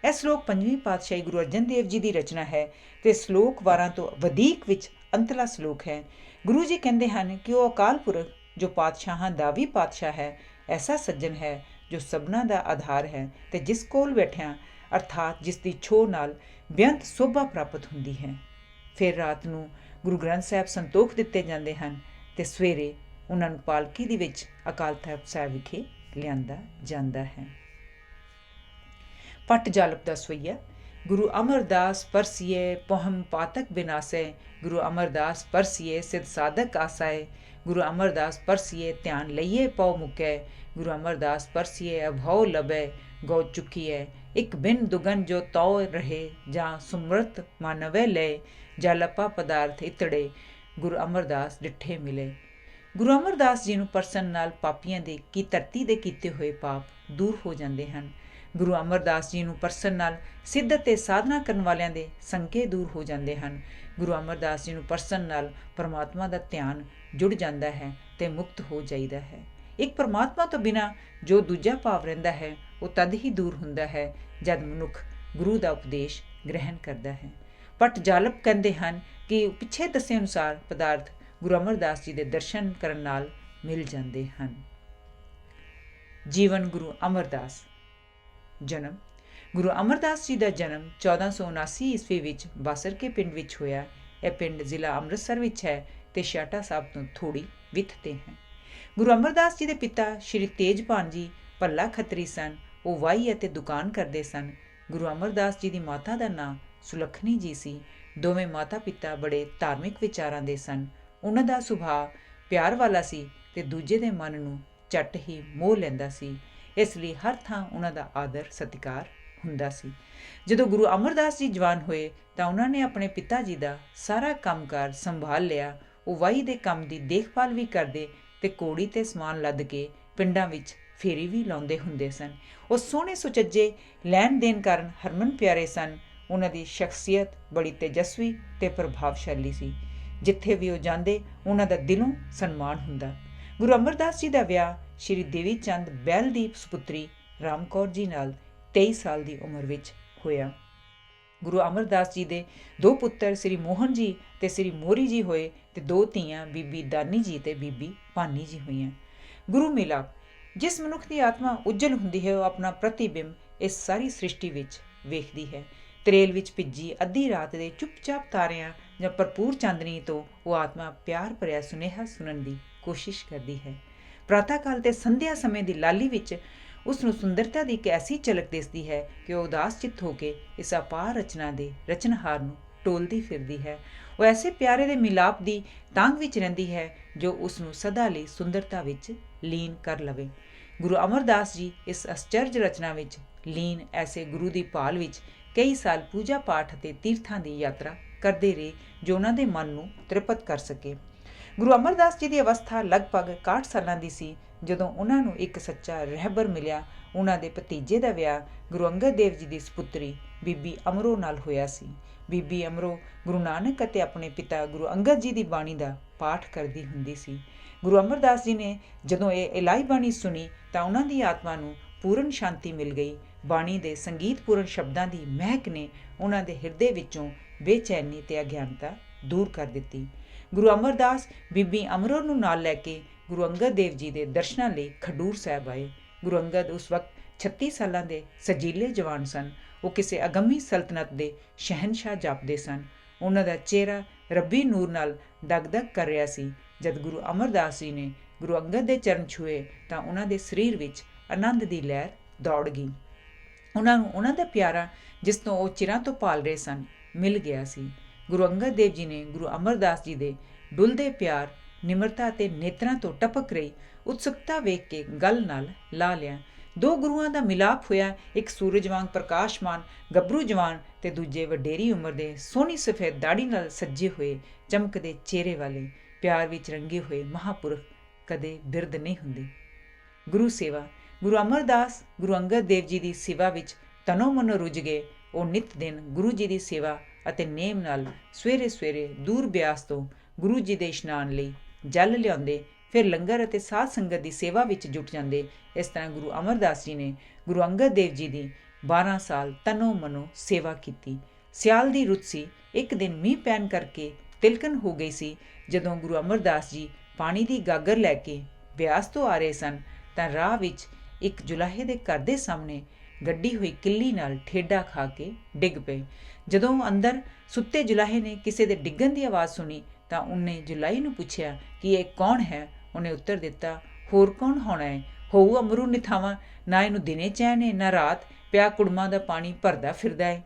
ਇਹ ਸਲੋਕ ਪੰਜਵੀਂ ਪਾਤਸ਼ਾਹੀ ਗੁਰੂ ਅਰਜਨ ਦੇਵ ਜੀ ਦੀ ਰਚਨਾ ਹੈ ਅਤੇ ਸਲੋਕ 12 ਤੋਂ ਵਧੀਕ ਵਿੱਚ ਅੰਤਲਾ ਸਲੋਕ ਹੈ। ਗੁਰੂ ਜੀ ਕਹਿੰਦੇ ਹਨ ਕਿ ਉਹ ਅਕਾਲ ਪੁਰਖ ਜੋ ਪਾਤਸ਼ਾਹਾਂ ਦਾ ਵੀ ਪਾਤਸ਼ਾਹ ਹੈ, ਐਸਾ ਸੱਜਣ ਹੈ ਜੋ ਸਭਨਾ ਦਾ ਆਧਾਰ ਹੈ ਅਤੇ ਜਿਸ ਕੋਲ ਬੈਠਿਆਂ ਅਰਥਾਤ ਜਿਸ ਦੀ ਛੋਹ ਨਾਲ ਬੇਅੰਤ ਸੋਭਾ ਪ੍ਰਾਪਤ ਹੁੰਦੀ ਹੈ। ਫਿਰ ਰਾਤ ਨੂੰ ਗੁਰੂ ਗ੍ਰੰਥ ਸਾਹਿਬ ਸੰਤੋਖ ਦਿੱਤੇ ਜਾਂਦੇ ਹਨ ਅਤੇ ਸਵੇਰੇ ਉਹਨਾਂ ਨੂੰ ਪਾਲਕੀ ਦੇ ਵਿੱਚ ਅਕਾਲ ਤਖ਼ਤ ਸਾਹਿਬ ਵਿਖੇ ਲਿਆਂਦਾ ਜਾਂਦਾ ਹੈ। ਪੱਟ ਜਾਲਪ ਦਾ ਸਵਈਆ। ਗੁਰੂ ਅਮਰਦਾਸ ਪਰਸੀਏ, ਪਹੁਮ ਪਾਤਕ ਬਿਨਾਸੇ, ਗੁਰੂ ਅਮਰਦਾਸ ਪਰਸੀਏ, ਸਿਧ ਸਾਧਕ ਆਸਾਏ, ਗੁਰੂ ਅਮਰਦਾਸ ਪਰਸੀਏ, ਧਿਆਨ ਲਈਏ ਪਉ ਮੁਕੈ, ਗੁਰੂ ਅਮਰਦਾਸ ਪਰਸੀਏ, ਅਭਉ ਲਭੈ ਗਉ ਚੁੱਕੀਐ, ਇੱਕ ਬਿਨ ਦੁਗਨ ਜੋ ਤਉ ਰਹੇ, ਜਾਂ ਸੁਮਰਤ ਮਾਨਵੇ ਲਏ, ਜਾਲਪਾ ਪਦਾਰਥ ਇਤੜੇ, ਗੁਰੂ ਅਮਰਦਾਸ ਡਿੱਠੇ ਮਿਲੇ। ਗੁਰੂ ਅਮਰਦਾਸ ਜੀ ਨੂੰ ਪਰਸਨ ਨਾਲ ਪਾਪੀਆਂ ਦੇ ਧਰਤੀ ਦੇ ਕੀਤੇ ਹੋਏ ਪਾਪ ਦੂਰ ਹੋ ਜਾਂਦੇ ਹਨ। ਗੁਰੂ ਅਮਰਦਾਸ ਜੀ ਨੂੰ ਪਰਸਨ ਨਾਲ ਸਿੱਧ ਅਤੇ ਸਾਧਨਾ ਕਰਨ ਵਾਲਿਆਂ ਦੇ ਸੰਕੇ ਦੂਰ ਹੋ ਜਾਂਦੇ ਹਨ। ਗੁਰੂ ਅਮਰਦਾਸ ਜੀ ਨੂੰ ਪਰਸਨ ਨਾਲ ਪਰਮਾਤਮਾ ਦਾ ਧਿਆਨ ਜੁੜ ਜਾਂਦਾ ਹੈ ਅਤੇ ਮੁਕਤ ਹੋ ਜਾਈਦਾ ਹੈ। ਇੱਕ ਪਰਮਾਤਮਾ ਤੋਂ ਬਿਨਾਂ ਜੋ ਦੂਜਾ ਭਾਵ ਰਹਿੰਦਾ ਹੈ ਉਹ ਤਦ ਹੀ ਦੂਰ ਹੁੰਦਾ ਹੈ ਜਦ ਮਨੁੱਖ ਗੁਰੂ ਦਾ ਉਪਦੇਸ਼ ਗ੍ਰਹਿਣ ਕਰਦਾ ਹੈ। ਪਟ ਜਾਲਪ ਕਹਿੰਦੇ ਹਨ ਕਿ ਪਿੱਛੇ ਦੱਸੇ ਅਨੁਸਾਰ ਪਦਾਰਥ ਗੁਰੂ ਅਮਰਦਾਸ ਜੀ ਦੇ ਦਰਸ਼ਨ ਕਰਨ ਨਾਲ ਮਿਲ ਜਾਂਦੇ ਹਨ। ਜੀਵਨ ਗੁਰੂ ਅਮਰਦਾਸ। ਜਨਮ ਗੁਰੂ ਅਮਰਦਾਸ ਜੀ ਦਾ ਜਨਮ 1479 ਈਸਵੀ ਵਿੱਚ ਬਾਸਰਕੇ ਪਿੰਡ ਵਿੱਚ ਹੋਇਆ। ਇਹ ਪਿੰਡ ਜ਼ਿਲ੍ਹਾ ਅੰਮ੍ਰਿਤਸਰ ਵਿੱਚ ਹੈ ਅਤੇ ਛਾਟਾ ਸਾਹਿਬ ਤੋਂ ਥੋੜ੍ਹੀ ਵਿੱਥ 'ਤੇ ਹੈ। ਗੁਰੂ ਅਮਰਦਾਸ ਜੀ ਦੇ ਪਿਤਾ ਸ਼੍ਰੀ ਤੇਜਭਾਨ ਜੀ ਭੱਲਾ ਖੱਤਰੀ ਸਨ। ਉਹ ਵਾਹੀ ਅਤੇ ਦੁਕਾਨ ਕਰਦੇ ਸਨ। ਗੁਰੂ ਅਮਰਦਾਸ ਜੀ ਦੀ ਮਾਤਾ ਦਾ ਨਾਂ ਸੁਲੱਖਣੀ ਜੀ ਸੀ। ਦੋਵੇਂ ਮਾਤਾ ਪਿਤਾ ਬੜੇ ਧਾਰਮਿਕ ਵਿਚਾਰਾਂ ਦੇ ਸਨ। ਉਹਨਾਂ ਦਾ ਸੁਭਾਅ ਪਿਆਰ ਵਾਲਾ ਸੀ ਅਤੇ ਦੂਜੇ ਦੇ ਮਨ ਨੂੰ ਝੱਟ ਹੀ ਮੋਹ ਲੈਂਦਾ ਸੀ। ਇਸ ਲਈ ਹਰ ਥਾਂ ਉਹਨਾਂ ਦਾ ਆਦਰ ਸਤਿਕਾਰ ਹੁੰਦਾ ਸੀ। ਜਦੋਂ ਗੁਰੂ ਅਮਰਦਾਸ ਜੀ ਜਵਾਨ ਹੋਏ ਤਾਂ ਉਹਨਾਂ ਨੇ ਆਪਣੇ ਪਿਤਾ ਜੀ ਦਾ ਸਾਰਾ ਕੰਮਕਾਰ ਸੰਭਾਲ ਲਿਆ। ਉਹ ਵਾਹੀ ਦੇ ਕੰਮ ਦੀ ਦੇਖਭਾਲ ਵੀ ਕਰਦੇ ਅਤੇ ਘੋੜੀ 'ਤੇ ਸਮਾਨ ਲੱਦ ਕੇ ਪਿੰਡਾਂ ਵਿੱਚ ਫੇਰੀ ਵੀ ਲਾਉਂਦੇ ਹੁੰਦੇ ਸਨ। ਉਹ ਸੋਹਣੇ ਸੁਚੱਜੇ ਲੈਣ ਦੇਣ ਕਾਰਨ ਹਰਮਨ ਪਿਆਰੇ ਸਨ। ਉਹਨਾਂ ਦੀ ਸ਼ਖਸੀਅਤ ਬੜੀ ਤੇਜਸਵੀ ਅਤੇ ਪ੍ਰਭਾਵਸ਼ਾਲੀ ਸੀ। ਜਿੱਥੇ ਵੀ ਉਹ ਜਾਂਦੇ ਉਹਨਾਂ ਦਾ ਦਿਲੋਂ ਸਨਮਾਨ ਹੁੰਦਾ। ਗੁਰੂ ਅਮਰਦਾਸ ਜੀ ਦਾ ਵਿਆਹ ਸ਼੍ਰੀ ਦੇਵੀ ਚੰਦ ਬੈਲ ਦੀ ਸੁਪੁੱਤਰੀ ਰਾਮ ਕੌਰ ਜੀ ਨਾਲ 23 ਸਾਲ ਦੀ ਉਮਰ ਵਿੱਚ ਹੋਇਆ। ਗੁਰੂ ਅਮਰਦਾਸ ਜੀ ਦੇ 2 ਪੁੱਤਰ ਸ੍ਰੀ ਮੋਹਨ ਜੀ ਅਤੇ ਸ੍ਰੀ ਮੋਰੀ ਜੀ ਹੋਏ ਅਤੇ 2 ਧੀਆਂ ਬੀਬੀ ਦਾਨੀ ਜੀ ਅਤੇ ਬੀਬੀ ਭਾਨੀ ਜੀ ਹੋਈਆਂ। ਗੁਰੂ ਮਿਲਾਪ। ਜਿਸ ਮਨੁੱਖ ਦੀ ਆਤਮਾ ਉੱਜਲ ਹੁੰਦੀ ਹੈ ਉਹ ਆਪਣਾ ਪ੍ਰਤੀਬਿੰਬ ਇਸ ਸਾਰੀ ਸ੍ਰਿਸ਼ਟੀ ਵਿੱਚ ਵੇਖਦੀ ਹੈ। ਤਰੇਲ ਵਿੱਚ ਭਿੱਜੀ ਅੱਧੀ ਰਾਤ ਦੇ ਚੁੱਪਚਾਪ ਤਾਰਿਆਂ ਜਾਂ ਭਰਪੂਰ ਚਾਂਦਨੀ ਤੋਂ ਉਹ ਆਤਮਾ ਪਿਆਰ ਭਰਿਆ ਸੁਨੇਹਾ ਸੁਣਨ ਦੀ ਕੋਸ਼ਿਸ਼ ਕਰਦੀ ਹੈ। ਪ੍ਰਾਤಃ ਕਾਲ ਤੇ ਸੰਧਿਆ ਸਮੇਂ ਦੀ ਲਾਲੀ ਵਿੱਚ ਉਸ ਨੂੰ ਸੁੰਦਰਤਾ ਦੀ ਇੱਕ ਐਸੀ ਝਲਕ ਦਿਸਦੀ ਹੈ ਕਿ ਉਹ ਉਦਾਸ ਚਿੱਤ ਹੋ ਕੇ ਇਸ ਅਪਾਰ ਰਚਨਾ ਦੇ ਰਚਨਹਾਰ ਨੂੰ ਟੋਲਦੀ ਫਿਰਦੀ ਹੈ। ਉਹ ਐਸੇ ਪਿਆਰੇ ਦੇ ਮਿਲਾਪ ਦੀ ਤਾਂਘ ਵਿੱਚ ਰਹਿੰਦੀ ਹੈ ਜੋ ਉਸ ਨੂੰ ਸਦਾ ਲਈ ਸੁੰਦਰਤਾ ਵਿੱਚ ਲੀਨ ਕਰ ਲਵੇ। ਗੁਰੂ ਅਮਰਦਾਸ ਜੀ ਇਸ ਅਸਚਰਜ ਰਚਨਾ ਵਿੱਚ ਲੀਨ ਐਸੇ ਗੁਰੂ ਦੀ ਭਾਲ ਵਿੱਚ ਕਈ ਸਾਲ ਪੂਜਾ ਪਾਠ ਅਤੇ ਤੀਰਥਾਂ ਦੀ ਯਾਤਰਾ ਕਰਦੇ ਰਹੇ ਜੋ ਉਹਨਾਂ ਦੇ ਮਨ ਨੂੰ ਤ੍ਰਿਪਤ ਕਰ ਸਕੇ। ਗੁਰੂ ਅਮਰਦਾਸ ਜੀ ਦੀ ਅਵਸਥਾ ਲਗਭਗ 61 ਸਾਲਾਂ ਦੀ ਸੀ ਜਦੋਂ ਉਹਨਾਂ ਨੂੰ ਇੱਕ ਸੱਚਾ ਰਹਿਬਰ ਮਿਲਿਆ। ਉਹਨਾਂ ਦੇ ਭਤੀਜੇ ਦਾ ਵਿਆਹ ਗੁਰੂ ਅੰਗਦ ਦੇਵ ਜੀ ਦੀ ਸਪੁੱਤਰੀ ਬੀਬੀ ਅਮਰੋ ਨਾਲ ਹੋਇਆ ਸੀ। ਬੀਬੀ ਅਮਰੋ ਗੁਰੂ ਨਾਨਕ ਅਤੇ ਆਪਣੇ ਪਿਤਾ ਗੁਰੂ ਅੰਗਦ ਜੀ ਦੀ ਬਾਣੀ ਦਾ ਪਾਠ ਕਰਦੀ ਹੁੰਦੀ ਸੀ। ਗੁਰੂ ਅਮਰਦਾਸ ਜੀ ਨੇ ਜਦੋਂ ਇਹ ਇਲਾਹੀ ਬਾਣੀ ਸੁਣੀ ਤਾਂ ਉਹਨਾਂ ਦੀ ਆਤਮਾ ਨੂੰ ਪੂਰਨ ਸ਼ਾਂਤੀ ਮਿਲ ਗਈ। ਬਾਣੀ ਦੇ ਸੰਗੀਤਪੂਰਨ ਸ਼ਬਦਾਂ ਦੀ ਮਹਿਕ ਨੇ ਉਹਨਾਂ ਦੇ ਹਿਰਦੇ ਵਿੱਚੋਂ ਬੇਚੈਨੀ ਤੇ ਅਗਿਆਨਤਾ ਦੂਰ ਕਰ ਦਿੱਤੀ। ਗੁਰੂ ਅਮਰਦਾਸ ਬੀਬੀ ਅਮਰੋ ਨੂੰ ਨਾਲ ਲੈ ਕੇ ਗੁਰੂ ਅੰਗਦ ਦੇਵ ਜੀ ਦੇ ਦਰਸ਼ਨਾਂ ਲਈ ਖਡੂਰ ਸਾਹਿਬ ਆਏ। ਗੁਰੂ ਅੰਗਦ ਉਸ ਵਕਤ 36 ਸਾਲਾਂ ਦੇ ਸਜੀਲੇ ਜਵਾਨ ਸਨ। ਉਹ ਕਿਸੇ ਅਗੰਮੀ ਸਲਤਨਤ ਦੇ ਸ਼ਹਿਨਸ਼ਾਹ ਜਾਪਦੇ ਸਨ। ਉਹਨਾਂ ਦਾ ਚਿਹਰਾ ਰੱਬੀ ਨੂਰ ਨਾਲ ਦਗਦਗ ਕਰ ਰਿਹਾ ਸੀ। ਜਦ ਗੁਰੂ ਅਮਰਦਾਸ ਜੀ ਨੇ ਗੁਰੂ ਅੰਗਦ ਦੇ ਚਰਨ ਛੂਏ ਤਾਂ ਉਹਨਾਂ ਦੇ ਸਰੀਰ ਵਿੱਚ ਆਨੰਦ ਦੀ ਲਹਿਰ ਦੌੜ ਗਈ। ਉਹਨਾਂ ਨੂੰ ਉਹਨਾਂ ਦਾ ਪਿਆਰਾ ਜਿਸ ਤੋਂ ਉਹ ਚਿਰਾਂ ਤੋਂ ਭਾਲ ਰਹੇ ਸਨ ਮਿਲ ਗਿਆ ਸੀ। ਗੁਰੂ ਅੰਗਦ ਦੇਵ ਜੀ ਨੇ ਗੁਰੂ ਅਮਰਦਾਸ ਜੀ ਦੇ ਡੁੱਲਦੇ ਪਿਆਰ, ਨਿਮਰਤਾ ਅਤੇ ਨੇਤਰਾਂ ਤੋਂ ਟਪਕ ਰਹੀ ਉਤਸੁਕਤਾ ਵੇਖ ਕੇ ਗਲ ਨਾਲ ਲਾ ਲਿਆ। ਦੋ ਗੁਰੂਆਂ ਦਾ ਮਿਲਾਪ ਹੋਇਆ। ਇੱਕ ਸੂਰਜ ਵਾਂਗ ਪ੍ਰਕਾਸ਼ਮਾਨ ਗੱਭਰੂ ਜਵਾਨ ਤੇ ਦੂਜੇ ਵਡੇਰੀ ਉਮਰ ਦੇ ਸੋਹਣੀ ਸਫੈਦ ਦਾੜੀ ਨਾਲ ਸੱਜੇ ਹੋਏ ਚਮਕਦੇ ਚਿਹਰੇ ਵਾਲੇ ਪਿਆਰ ਵਿੱਚ ਰੰਗੇ ਹੋਏ ਮਹਾਂਪੁਰਖ ਕਦੇ ਬਿਰਧ ਨਹੀਂ ਹੁੰਦੇ। ਗੁਰੂ ਸੇਵਾ ਗੁਰੂ ਅਮਰਦਾਸ ਗੁਰੂ ਅੰਗਦ ਦੇਵ ਜੀ ਦੀ ਸੇਵਾ ਵਿੱਚ ਤਨੋ ਮਨੋ ਰੁੱਝ ਗਏ। ਉਹ ਨਿੱਤ ਦਿਨ ਗੁਰੂ ਜੀ ਦੀ ਸੇਵਾ ਅਤੇ ਨੇਮ ਨਾਲ ਸਵੇਰੇ ਸਵੇਰੇ ਦੂਰ ਬਿਆਸ ਤੋਂ ਗੁਰੂ ਜੀ ਦੇ ਇਸ਼ਨਾਨ ਲਈ ਜਲ ਲਿਆਉਂਦੇ, ਫਿਰ ਲੰਗਰ ਅਤੇ ਸਾਧ ਸੰਗਤ ਦੀ ਸੇਵਾ ਵਿੱਚ ਜੁਟ ਜਾਂਦੇ। ਇਸ ਤਰ੍ਹਾਂ ਗੁਰੂ ਅਮਰਦਾਸ ਜੀ ਨੇ ਗੁਰੂ ਅੰਗਦ ਦੇਵ ਜੀ ਦੀ 12 ਸਾਲ ਤਨੋ ਮਨੋ ਸੇਵਾ ਕੀਤੀ। ਸਿਆਲ ਦੀ ਰੁੱਤ ਸੀ। ਇੱਕ ਦਿਨ ਮੀਂਹ ਪੈਣ ਕਰਕੇ ਤਿਲਕਣ ਹੋ ਗਈ ਸੀ। ਜਦੋਂ ਗੁਰੂ ਅਮਰਦਾਸ ਜੀ ਪਾਣੀ ਦੀ ਗਾਗਰ ਲੈ ਕੇ ਬਿਆਸ ਤੋਂ ਆ ਰਹੇ ਸਨ ਤਾਂ ਰਾਹ ਵਿੱਚ ਇੱਕ ਜੁਲਾਹੇ ਦੇ ਘਰ ਦੇ ਸਾਹਮਣੇ ਗੱਡੀ ਹੋਈ ਕਿੱਲੀ ਨਾਲ ਠੇਡਾ ਖਾ ਕੇ ਡਿੱਗ ਪਏ। ਜਦੋਂ ਅੰਦਰ ਸੁੱਤੇ ਜੁਲਾਹੇ ਨੇ ਕਿਸੇ ਦੇ ਡਿੱਗਣ ਦੀ ਆਵਾਜ਼ ਸੁਣੀ ਤਾਂ ਉਹਨੇ ਜੁਲਾਹੀ ਨੂੰ ਪੁੱਛਿਆ ਕਿ ਇਹ ਕੌਣ ਹੈ। ਉਹਨੇ ਉੱਤਰ ਦਿੱਤਾ, ਹੋਰ ਕੌਣ ਹੋਣਾ ਹੈ, ਹੋਊ ਅਮਰੂ ਨਿਥਾਵਾਂ, ਨਾ ਇਹਨੂੰ ਦਿਨੇ ਚੈਨ ਹੈ ਨਾ ਰਾਤ, ਪਿਆ ਕੁੜਮਾਂ ਦਾ ਪਾਣੀ ਭਰਦਾ ਫਿਰਦਾ ਹੈ।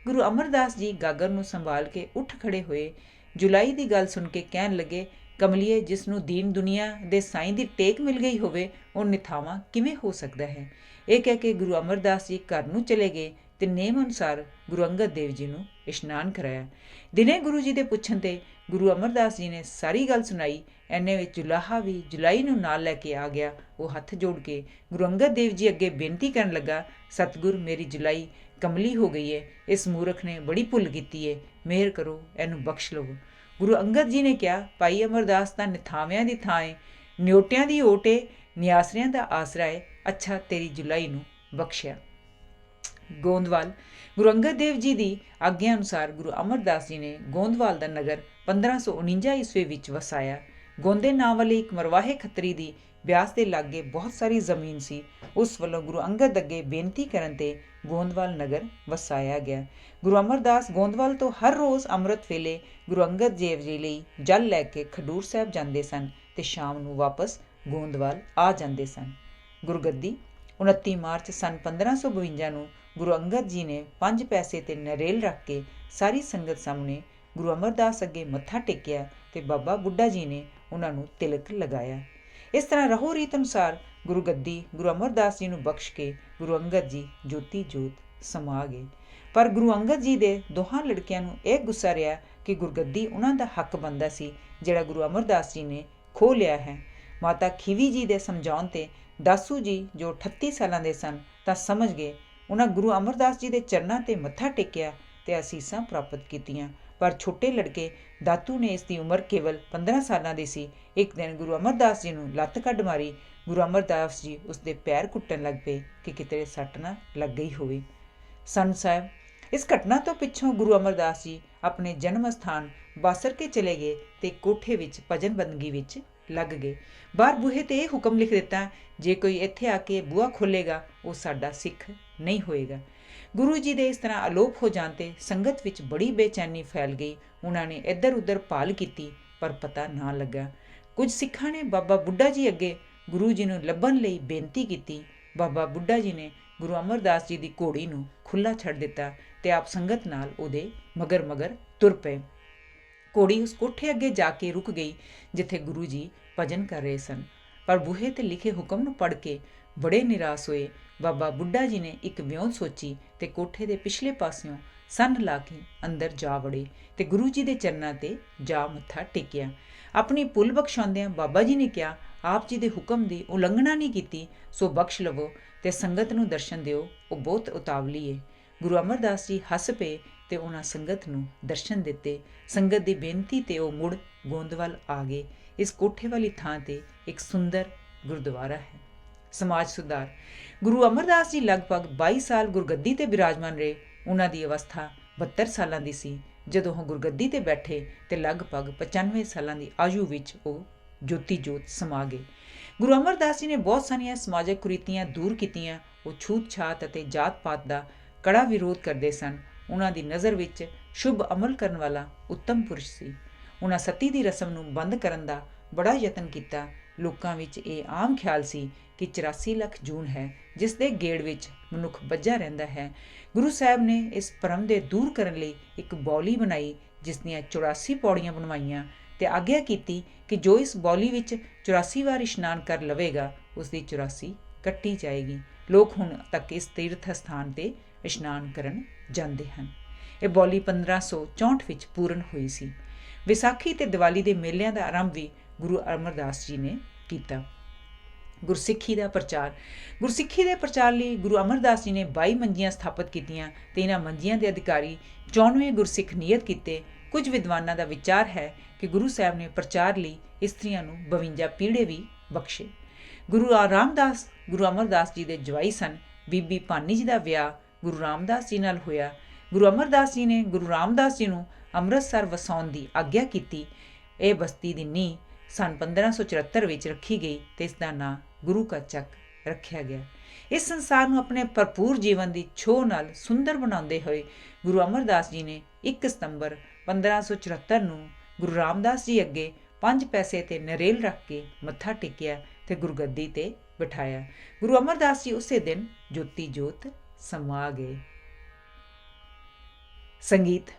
ਗੁਰੂ ਅਮਰਦਾਸ ਜੀ ਗਾਗਰ ਨੂੰ ਸੰਭਾਲ ਕੇ ਉੱਠ ਖੜੇ ਹੋਏ। ਜੁਲਾਹੀ ਦੀ ਗੱਲ ਸੁਣ ਕੇ ਕਹਿਣ ਲੱਗੇ, ਕਮਲੀਏ, ਜਿਸ ਨੂੰ ਦੀਨ ਦੁਨੀਆ ਦੇ ਸਾਈਂ ਦੀ ਟੇਕ ਮਿਲ ਗਈ ਹੋਵੇ ਉਹ ਨਿਥਾਵਾਂ ਕਿਵੇਂ ਹੋ ਸਕਦਾ ਹੈ। ਇਹ ਕਹਿ ਕੇ ਗੁਰੂ ਅਮਰਦਾਸ ਜੀ ਘਰ ਨੂੰ ਚਲੇ ਗਏ ਤੇ ਨੇਮ ਅਨੁਸਾਰ ਗੁਰੂ ਅੰਗਦ ਦੇਵ ਜੀ ਨੂੰ ਇਸ਼ਨਾਨ ਕਰਾਇਆ। ਦਿਨੇ ਗੁਰੂ ਜੀ ਦੇ ਪੁੱਛਣ ਤੇ ਗੁਰੂ ਅਮਰਦਾਸ ਜੀ ਨੇ ਸਾਰੀ ਗੱਲ ਸੁਣਾਈ। ਐਨੇ ਵਿੱਚ ਜੁਲਾਹਾ ਵੀ ਜੁਲਾਈ ਨੂੰ ਨਾਲ ਲੈ ਕੇ ਆ ਗਿਆ। ਉਹ ਹੱਥ ਜੋੜ ਕੇ ਗੁਰੂ ਅੰਗਦ ਦੇਵ ਜੀ ਅੱਗੇ ਬੇਨਤੀ ਕਰਨ ਲੱਗਾ, ਸਤਿਗੁਰ, ਮੇਰੀ ਜੁਲਾਈ ਕਮਲੀ ਹੋ ਗਈ ਹੈ। ਇਸ ਮੂਰਖ ਨੇ ਬੜੀ ਭੁੱਲ ਕੀਤੀ ਹੈ, ਮਿਹਰ ਕਰੋ, ਇਹਨੂੰ ਬਖਸ਼ ਲਵੋ। ਗੁਰੂ ਅੰਗਦ ਜੀ ਨੇ ਕਿਹਾ, ਭਾਈ ਅਮਰਦਾਸ ਤਾਂ ਨਿਥਾਵਿਆਂ ਦੀ ਥਾਂ ਏ, ਨਿਓਟਿਆਂ ਦੀ ਓਟ ਏ, ਨਿਆਸਰਿਆਂ ਦਾ ਆਸਰਾ ਏ। ਅੱਛਾ, ਤੇਰੀ ਜੁਲਾਈ ਨੂੰ ਬਖਸ਼ਿਆ। ਗੋਂਦਵਾਲ ਗੁਰੂ ਅੰਗਦ ਦੇਵ ਜੀ ਦੀ ਆਗਿਆ ਅਨੁਸਾਰ ਗੁਰੂ ਅਮਰਦਾਸ ਜੀ ਨੇ ਗੋਂਦਵਾਲ ਦਾ ਨਗਰ 1549 ਈਸਵੀ ਵਿੱਚ ਵਸਾਇਆ। ਗੋਂਦੇ ਨਾਂ ਵਾਲੇ ਇੱਕ ਮਰਵਾਹੇ ਖੱਤਰੀ ਦੀ ਬਿਆਸ ਦੇ ਲਾਗੇ ਬਹੁਤ ਸਾਰੀ ਜ਼ਮੀਨ ਸੀ। ਉਸ ਵੱਲੋਂ ਗੁਰੂ ਅੰਗਦ ਅੱਗੇ ਬੇਨਤੀ ਕਰਨ ਤੇ ਗੋਂਦਵਾਲ ਨਗਰ ਵਸਾਇਆ ਗਿਆ। ਗੁਰੂ ਅਮਰਦਾਸ ਗੋਂਦਵਾਲ ਤੋਂ ਹਰ ਰੋਜ਼ ਅੰਮ੍ਰਿਤ ਵੇਲੇ ਗੁਰੂ ਅੰਗਦ ਦੇਵ ਜੀ ਲਈ ਜਲ ਲੈ ਕੇ ਖਡੂਰ ਸਾਹਿਬ ਜਾਂਦੇ ਸਨ ਤੇ ਸ਼ਾਮ ਨੂੰ ਵਾਪਸ ਗੋਂਦਵਾਲ ਆ ਜਾਂਦੇ ਸਨ। ਗੁਰਗੱਦੀ 29 ਮਾਰਚ ਸੰਨ 1552 ਨੂੰ ਗੁਰੂ ਅੰਗਦ ਜੀ ਨੇ 5 ਪੈਸੇ ਤੇ ਨਰੇਲ ਰੱਖ ਕੇ ਸਾਰੀ ਸੰਗਤ ਸਾਹਮਣੇ ਗੁਰੂ ਅਮਰਦਾਸ ਅੱਗੇ ਮੱਥਾ ਟੇਕਿਆ ਤੇ ਬਾਬਾ ਬੁੱਢਾ ਜੀ ਨੇ ਉਹਨਾਂ ਨੂੰ ਤਿਲਕ ਲਗਾਇਆ। ਇਸ ਤਰ੍ਹਾਂ ਰਹੋ ਰੀਤ ਅਨੁਸਾਰ ਗੁਰਗੱਦੀ ਗੁਰੂ ਅਮਰਦਾਸ ਜੀ ਨੂੰ ਬਖਸ਼ ਕੇ ਗੁਰੂ ਅੰਗਦ ਜੀ ਜੋਤੀ ਜੋਤ ਸਮਾ ਗਏ। ਪਰ ਗੁਰੂ ਅੰਗਦ ਜੀ ਦੇ ਦੋਹਾਂ ਲੜਕਿਆਂ ਨੂੰ ਇਹ ਗੁੱਸਾ ਰਿਹਾ ਕਿ ਗੁਰਗੱਦੀ ਉਹਨਾਂ ਦਾ ਹੱਕ ਬਣਦਾ ਸੀ ਜਿਹੜਾ ਗੁਰੂ ਅਮਰਦਾਸ ਜੀ ਨੇ ਖੋਹ ਲਿਆ ਹੈ। ਮਾਤਾ ਖੀਵੀ ਜੀ ਦੇ ਸਮਝਾਉਣ ਤੇ ਦਾਸੂ ਜੀ ਜੋ 38 ਸਾਲਾਂ ਦੇ ਸਨ ਤਾਂ ਸਮਝ ਗਏ। ਉਹਨਾਂ ਗੁਰੂ ਅਮਰਦਾਸ ਜੀ ਦੇ ਚਰਨਾਂ ਤੇ ਮੱਥਾ ਟੇਕਿਆ ਤੇ ਅਸੀਸਾਂ ਪ੍ਰਾਪਤ ਕੀਤੀਆਂ। ਪਰ ਛੋਟੇ ਲੜਕੇ ਦਾਤੂ ਨੇ, ਇਸ ਦੀ ਉਮਰ ਕੇਵਲ 15 ਸਾਲਾਂ ਦੀ ਸੀ, ਇੱਕ ਦਿਨ ਗੁਰੂ ਅਮਰਦਾਸ ਜੀ ਨੂੰ ਲੱਤ ਕੱਢ ਮਾਰੀ। ਗੁਰੂ ਅਮਰਦਾਸ ਜੀ ਉਸਦੇ ਪੈਰ ਕੁੱਟਣ ਲੱਗ ਪਏ ਕਿ ਕਿਤੇ ਸੱਟ ਨਾ ਲੱਗ ਗਈ ਹੋਵੇ। ਸੰਨ ਸਾਹਿਬ ਇਸ ਘਟਨਾ ਤੋਂ ਪਿੱਛੋਂ ਗੁਰੂ ਅਮਰਦਾਸ ਜੀ ਆਪਣੇ ਜਨਮ ਸਥਾਨ ਬਾਸਰ ਕੇ ਚਲੇ ਗਏ ਤੇ ਕੋਠੇ ਵਿੱਚ ਭਜਨ ਬੰਦਗੀ ਵਿੱਚ ਲੱਗ ਗਏ। ਬਾਹਰ ਬੂਹੇ ਤੇ ਇਹ ਹੁਕਮ ਲਿਖ ਦਿੱਤਾ, ਜੇ ਕੋਈ ਇੱਥੇ ਆ ਕੇ ਬੂਹਾ ਖੋਲ੍ਹੇਗਾ ਉਹ ਸਾਡਾ ਸਿੱਖ ਨਹੀਂ ਹੋਏਗਾ। ਗੁਰੂ ਜੀ ਦੇ ਇਸ ਤਰ੍ਹਾਂ ਅਲੋਪ ਹੋ ਜਾਣ ਤੇ ਸੰਗਤ ਵਿੱਚ ਬੜੀ ਬੇਚੈਨੀ ਫੈਲ ਗਈ। ਉਹਨਾਂ ਨੇ ਇੱਧਰ ਉੱਧਰ ਭਾਲ ਕੀਤੀ ਪਰ ਪਤਾ ਨਾ ਲੱਗਾ। ਕੁਝ ਸਿੱਖਾਂ ਨੇ ਬਾਬਾ ਬੁੱਢਾ ਜੀ ਅੱਗੇ ਗੁਰੂ ਜੀ ਨੂੰ ਲੱਭਣ ਲਈ ਬੇਨਤੀ ਕੀਤੀ। ਬਾਬਾ ਬੁੱਢਾ ਜੀ ਨੇ ਗੁਰੂ ਅਮਰਦਾਸ ਜੀ ਦੀ ਘੋੜੀ ਨੂੰ ਖੁੱਲ੍ਹਾ ਛੱਡ ਦਿੱਤਾ ਅਤੇ ਆਪ ਸੰਗਤ ਨਾਲ ਉਹਦੇ ਮਗਰ ਮਗਰ ਤੁਰ ਪਏ। ਘੋੜੀ ਉਸ ਕੋਠੇ ਅੱਗੇ ਜਾ ਕੇ ਰੁਕ ਗਈ ਜਿੱਥੇ ਗੁਰੂ ਜੀ ਭਜਨ ਕਰ ਰਹੇ ਸਨ, ਪਰ ਬੂਹੇ 'ਤੇ ਲਿਖੇ ਹੁਕਮ ਨੂੰ ਪੜ੍ਹ ਕੇ ਬੜੇ ਨਿਰਾਸ਼ ਹੋਏ। ਬਾਬਾ ਬੁੱਢਾ ਜੀ ਨੇ ਇੱਕ ਵਿਉਂਤ ਸੋਚੀ ਅਤੇ ਕੋਠੇ ਦੇ ਪਿਛਲੇ ਪਾਸਿਓਂ ਸੰਨ ਲਾ ਕੇ ਅੰਦਰ ਜਾ ਵੜੇ ਅਤੇ ਗੁਰੂ ਜੀ ਦੇ ਚਰਨਾਂ 'ਤੇ ਜਾ ਮੱਥਾ ਟੇਕਿਆ। ਆਪਣੀ ਭੁੱਲ ਬਖਸ਼ਾਉਂਦਿਆਂ ਬਾਬਾ ਜੀ ਨੇ ਕਿਹਾ, ਆਪ ਜੀ ਦੇ ਹੁਕਮ ਦੀ ਉਲੰਘਣਾ ਨਹੀਂ ਕੀਤੀ, ਸੋ ਬਖਸ਼ ਲਵੋ ਅਤੇ ਸੰਗਤ ਨੂੰ ਦਰਸ਼ਨ ਦਿਓ, ਉਹ ਬਹੁਤ ਉਤਾਵਲੀ ਏ। ਗੁਰੂ ਅਮਰਦਾਸ ਜੀ ਹੱਸ ਪਏ ਅਤੇ ਉਹਨਾਂ ਸੰਗਤ ਨੂੰ ਦਰਸ਼ਨ ਦਿੱਤੇ। ਸੰਗਤ ਦੀ ਬੇਨਤੀ 'ਤੇ ਉਹ ਮੁੜ ਗੋਂਦਵਾਲ ਆ ਗਏ। ਇਸ ਕੋਠੇ ਵਾਲੀ ਥਾਂ 'ਤੇ ਇੱਕ ਸੁੰਦਰ ਗੁਰਦੁਆਰਾ ਹੈ। ਸਮਾਜ ਸੁਧਾਰ। ਗੁਰੂ ਅਮਰਦਾਸ ਜੀ ਲਗਭਗ 22 ਸਾਲ ਗੁਰਗੱਦੀ 'ਤੇ ਬਿਰਾਜਮਾਨ ਰਹੇ। ਉਹਨਾਂ ਦੀ ਅਵਸਥਾ 72 ਸਾਲਾਂ ਦੀ ਸੀ ਜਦੋਂ ਉਹ ਗੁਰਗੱਦੀ 'ਤੇ ਬੈਠੇ ਅਤੇ ਲਗਭਗ 95 ਸਾਲਾਂ ਦੀ ਆਯੂ ਵਿੱਚ ਉਹ ਜੋਤੀ ਜੋਤ ਸਮਾ ਗਏ। ਗੁਰੂ ਅਮਰਦਾਸ ਜੀ ਨੇ ਬਹੁਤ ਸਾਰੀਆਂ ਸਮਾਜਿਕ ਕੁਰੀਤੀਆਂ ਦੂਰ ਕੀਤੀਆਂ। ਉਹ ਛੂਤ ਛਾਤ ਅਤੇ ਜਾਤ ਪਾਤ ਦਾ ਕੜਾ ਵਿਰੋਧ ਕਰਦੇ ਸਨ। ਉਹਨਾਂ ਦੀ ਨਜ਼ਰ ਵਿੱਚ ਸ਼ੁਭ ਅਮਲ ਕਰਨ ਵਾਲਾ ਉੱਤਮ ਪੁਰਸ਼ ਸੀ। ਉਹਨਾਂ ਸਤੀ ਦੀ ਰਸਮ ਨੂੰ ਬੰਦ ਕਰਨ ਦਾ ਬੜਾ ਯਤਨ ਕੀਤਾ। ਲੋਕਾਂ ਵਿੱਚ ਇਹ ਆਮ ਖਿਆਲ ਸੀ ਕਿ 84 ਲੱਖ ਜੂਨ ਹੈ ਜਿਸ ਦੇ ਗੇੜ ਵਿੱਚ ਮਨੁੱਖ ਬੱਝਾ ਰਹਿੰਦਾ ਹੈ। ਗੁਰੂ ਸਾਹਿਬ ਨੇ ਇਸ ਭਰਮ ਦੇ ਦੂਰ ਕਰਨ ਲਈ ਇੱਕ ਬੌਲੀ ਬਣਾਈ ਜਿਸ ਦੀਆਂ 84 ਪੌੜੀਆਂ ਬਣਵਾਈਆਂ ਅਤੇ ਆਗਿਆ ਕੀਤੀ ਕਿ ਜੋ ਇਸ ਬੌਲੀ ਵਿੱਚ 84 ਵਾਰ ਇਸ਼ਨਾਨ ਕਰ ਲਵੇਗਾ ਉਸ ਦੀ 84 ਕੱਟੀ ਜਾਏਗੀ। ਲੋਕ ਹੁਣ ਤੱਕ ਇਸ ਤੀਰਥ ਸਥਾਨ 'ਤੇ ਇਸ਼ਨਾਨ ਕਰਨ ਜਾਂਦੇ ਹਨ। ਇਹ ਬੌਲੀ 1564 ਵਿੱਚ ਪੂਰਨ ਹੋਈ ਸੀ। ਵਿਸਾਖੀ ਅਤੇ ਦੀਵਾਲੀ ਦੇ ਮੇਲਿਆਂ ਦਾ ਆਰੰਭ ਵੀ ਗੁਰੂ ਅਮਰਦਾਸ ਜੀ ਨੇ ਕੀਤਾ। ਗੁਰਸਿੱਖੀ ਦਾ ਪ੍ਰਚਾਰ। ਗੁਰਸਿੱਖੀ ਦੇ ਪ੍ਰਚਾਰ ਲਈ ਗੁਰੂ ਅਮਰਦਾਸ ਜੀ ਨੇ 22 ਮੰਜੀਆਂ ਸਥਾਪਿਤ ਕੀਤੀਆਂ ਅਤੇ ਇਹਨਾਂ ਮੰਜੀਆਂ ਦੇ ਅਧਿਕਾਰੀ 94 ਗੁਰਸਿੱਖ ਨਿਯਤ ਕੀਤੇ। ਕੁਝ ਵਿਦਵਾਨਾਂ ਦਾ ਵਿਚਾਰ ਹੈ ਕਿ ਗੁਰੂ ਸਾਹਿਬ ਨੇ ਪ੍ਰਚਾਰ ਲਈ ਇਸਤਰੀਆਂ ਨੂੰ 52 ਪੀੜੇ ਵੀ ਬਖਸ਼ੇ। ਗੁਰੂ ਰਾਮਦਾਸ ਗੁਰੂ ਅਮਰਦਾਸ ਜੀ ਦੇ ਜਵਾਈ ਸਨ। ਬੀਬੀ ਭਾਨੀ ਜੀ ਦਾ ਵਿਆਹ ਗੁਰੂ ਰਾਮਦਾਸ ਜੀ ਨਾਲ ਹੋਇਆ। ਗੁਰੂ ਅਮਰਦਾਸ ਜੀ ਨੇ ਗੁਰੂ ਰਾਮਦਾਸ ਜੀ ਨੂੰ ਅੰਮ੍ਰਿਤਸਰ ਵਸਾਉਣ ਦੀ ਆਗਿਆ ਕੀਤੀ। ਇਹ ਬਸਤੀ ਦੀ ਨੀਂਹ ਸੰਨ 1574 ਵਿੱਚ ਰੱਖੀ ਗਈ ਅਤੇ ਇਸ ਦਾ ਨਾਂ ਗੁਰੂ ਕਾ ਚੱਕ ਰੱਖਿਆ ਗਿਆ। ਇਸ ਸੰਸਾਰ ਨੂੰ ਆਪਣੇ ਭਰਪੂਰ ਜੀਵਨ ਦੀ ਛੋਹ ਨਾਲ ਸੁੰਦਰ ਬਣਾਉਂਦੇ ਹੋਏ ਗੁਰੂ ਅਮਰਦਾਸ ਜੀ ਨੇ 1 ਸਤੰਬਰ 1574 ਨੂੰ ਗੁਰੂ ਰਾਮਦਾਸ ਜੀ ਅੱਗੇ 5 ਪੈਸੇ 'ਤੇ ਨਰੇਲ ਰੱਖ ਕੇ ਮੱਥਾ ਟੇਕਿਆ ਅਤੇ ਗੁਰਗੱਦੀ 'ਤੇ ਬਿਠਾਇਆ। ਗੁਰੂ ਅਮਰਦਾਸ ਜੀ ਉਸੇ ਦਿਨ ਜੋਤੀ ਜੋਤ ਸਮਾ ਗਏ। ਸੰਗੀਤ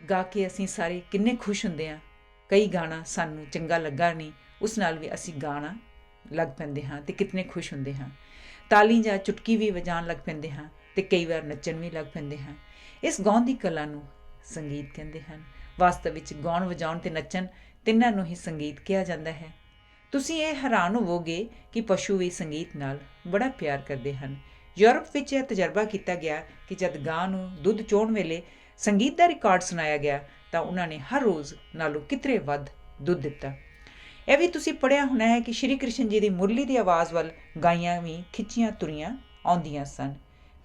ਗਾ ਕੇ ਅਸੀਂ ਸਾਰੇ ਕਿੰਨੇ ਖੁਸ਼ ਹੁੰਦੇ ਹਾਂ। ਕਈ ਗਾਣਾ ਸਾਨੂੰ ਚੰਗਾ ਲੱਗਾ ਨਹੀਂ, ਉਸ ਨਾਲ ਵੀ ਅਸੀਂ ਗਾਣਾ ਲੱਗ ਪੈਂਦੇ ਹਾਂ ਅਤੇ ਕਿਤਨੇ ਖੁਸ਼ ਹੁੰਦੇ ਹਾਂ। ਤਾਲੀ ਜਾਂ ਚੁਟਕੀ ਵੀ ਵਜਾਉਣ ਲੱਗ ਪੈਂਦੇ ਹਾਂ ਅਤੇ ਕਈ ਵਾਰ ਨੱਚਣ ਵੀ ਲੱਗ ਪੈਂਦੇ ਹਾਂ। ਇਸ ਗਾਉਣ ਦੀ ਕਲਾ ਨੂੰ ਸੰਗੀਤ ਕਹਿੰਦੇ ਹਨ। ਵਾਸਤਵ ਵਿੱਚ ਗਾਉਣ ਵਜਾਉਣ ਅਤੇ ਨੱਚਣ ਤਿੰਨਾਂ ਨੂੰ ਹੀ ਸੰਗੀਤ ਕਿਹਾ ਜਾਂਦਾ ਹੈ। ਤੁਸੀਂ ਇਹ ਹੈਰਾਨ ਹੋਵੋਗੇ ਕਿ ਪਸ਼ੂ ਵੀ ਸੰਗੀਤ ਨਾਲ ਬੜਾ ਪਿਆਰ ਕਰਦੇ ਹਨ। ਯੂਰਪ ਵਿੱਚ ਇਹ ਤਜਰਬਾ ਕੀਤਾ ਗਿਆ ਕਿ ਜਦ ਗਾਂ ਨੂੰ ਦੁੱਧ ਚੋਣ ਵੇਲੇ ਸੰਗੀਤ ਦਾ ਰਿਕਾਰਡ ਸੁਣਾਇਆ ਗਿਆ ਤਾਂ ਉਹਨਾਂ ਨੇ ਹਰ ਰੋਜ਼ ਨਾਲੋਂ ਕਿਤਰੇ ਵੱਧ ਦੁੱਧ ਦਿੱਤਾ। ਇਹ ਵੀ ਤੁਸੀਂ ਪੜ੍ਹਿਆ ਹੋਣਾ ਹੈ ਕਿ ਸ਼੍ਰੀ ਕ੍ਰਿਸ਼ਨ ਜੀ ਦੀ ਮੁਰਲੀ ਦੀ ਆਵਾਜ਼ ਵੱਲ ਗਾਈਆਂ ਵੀ ਖਿੱਚੀਆਂ ਤੁਰੀਆਂ ਆਉਂਦੀਆਂ ਸਨ।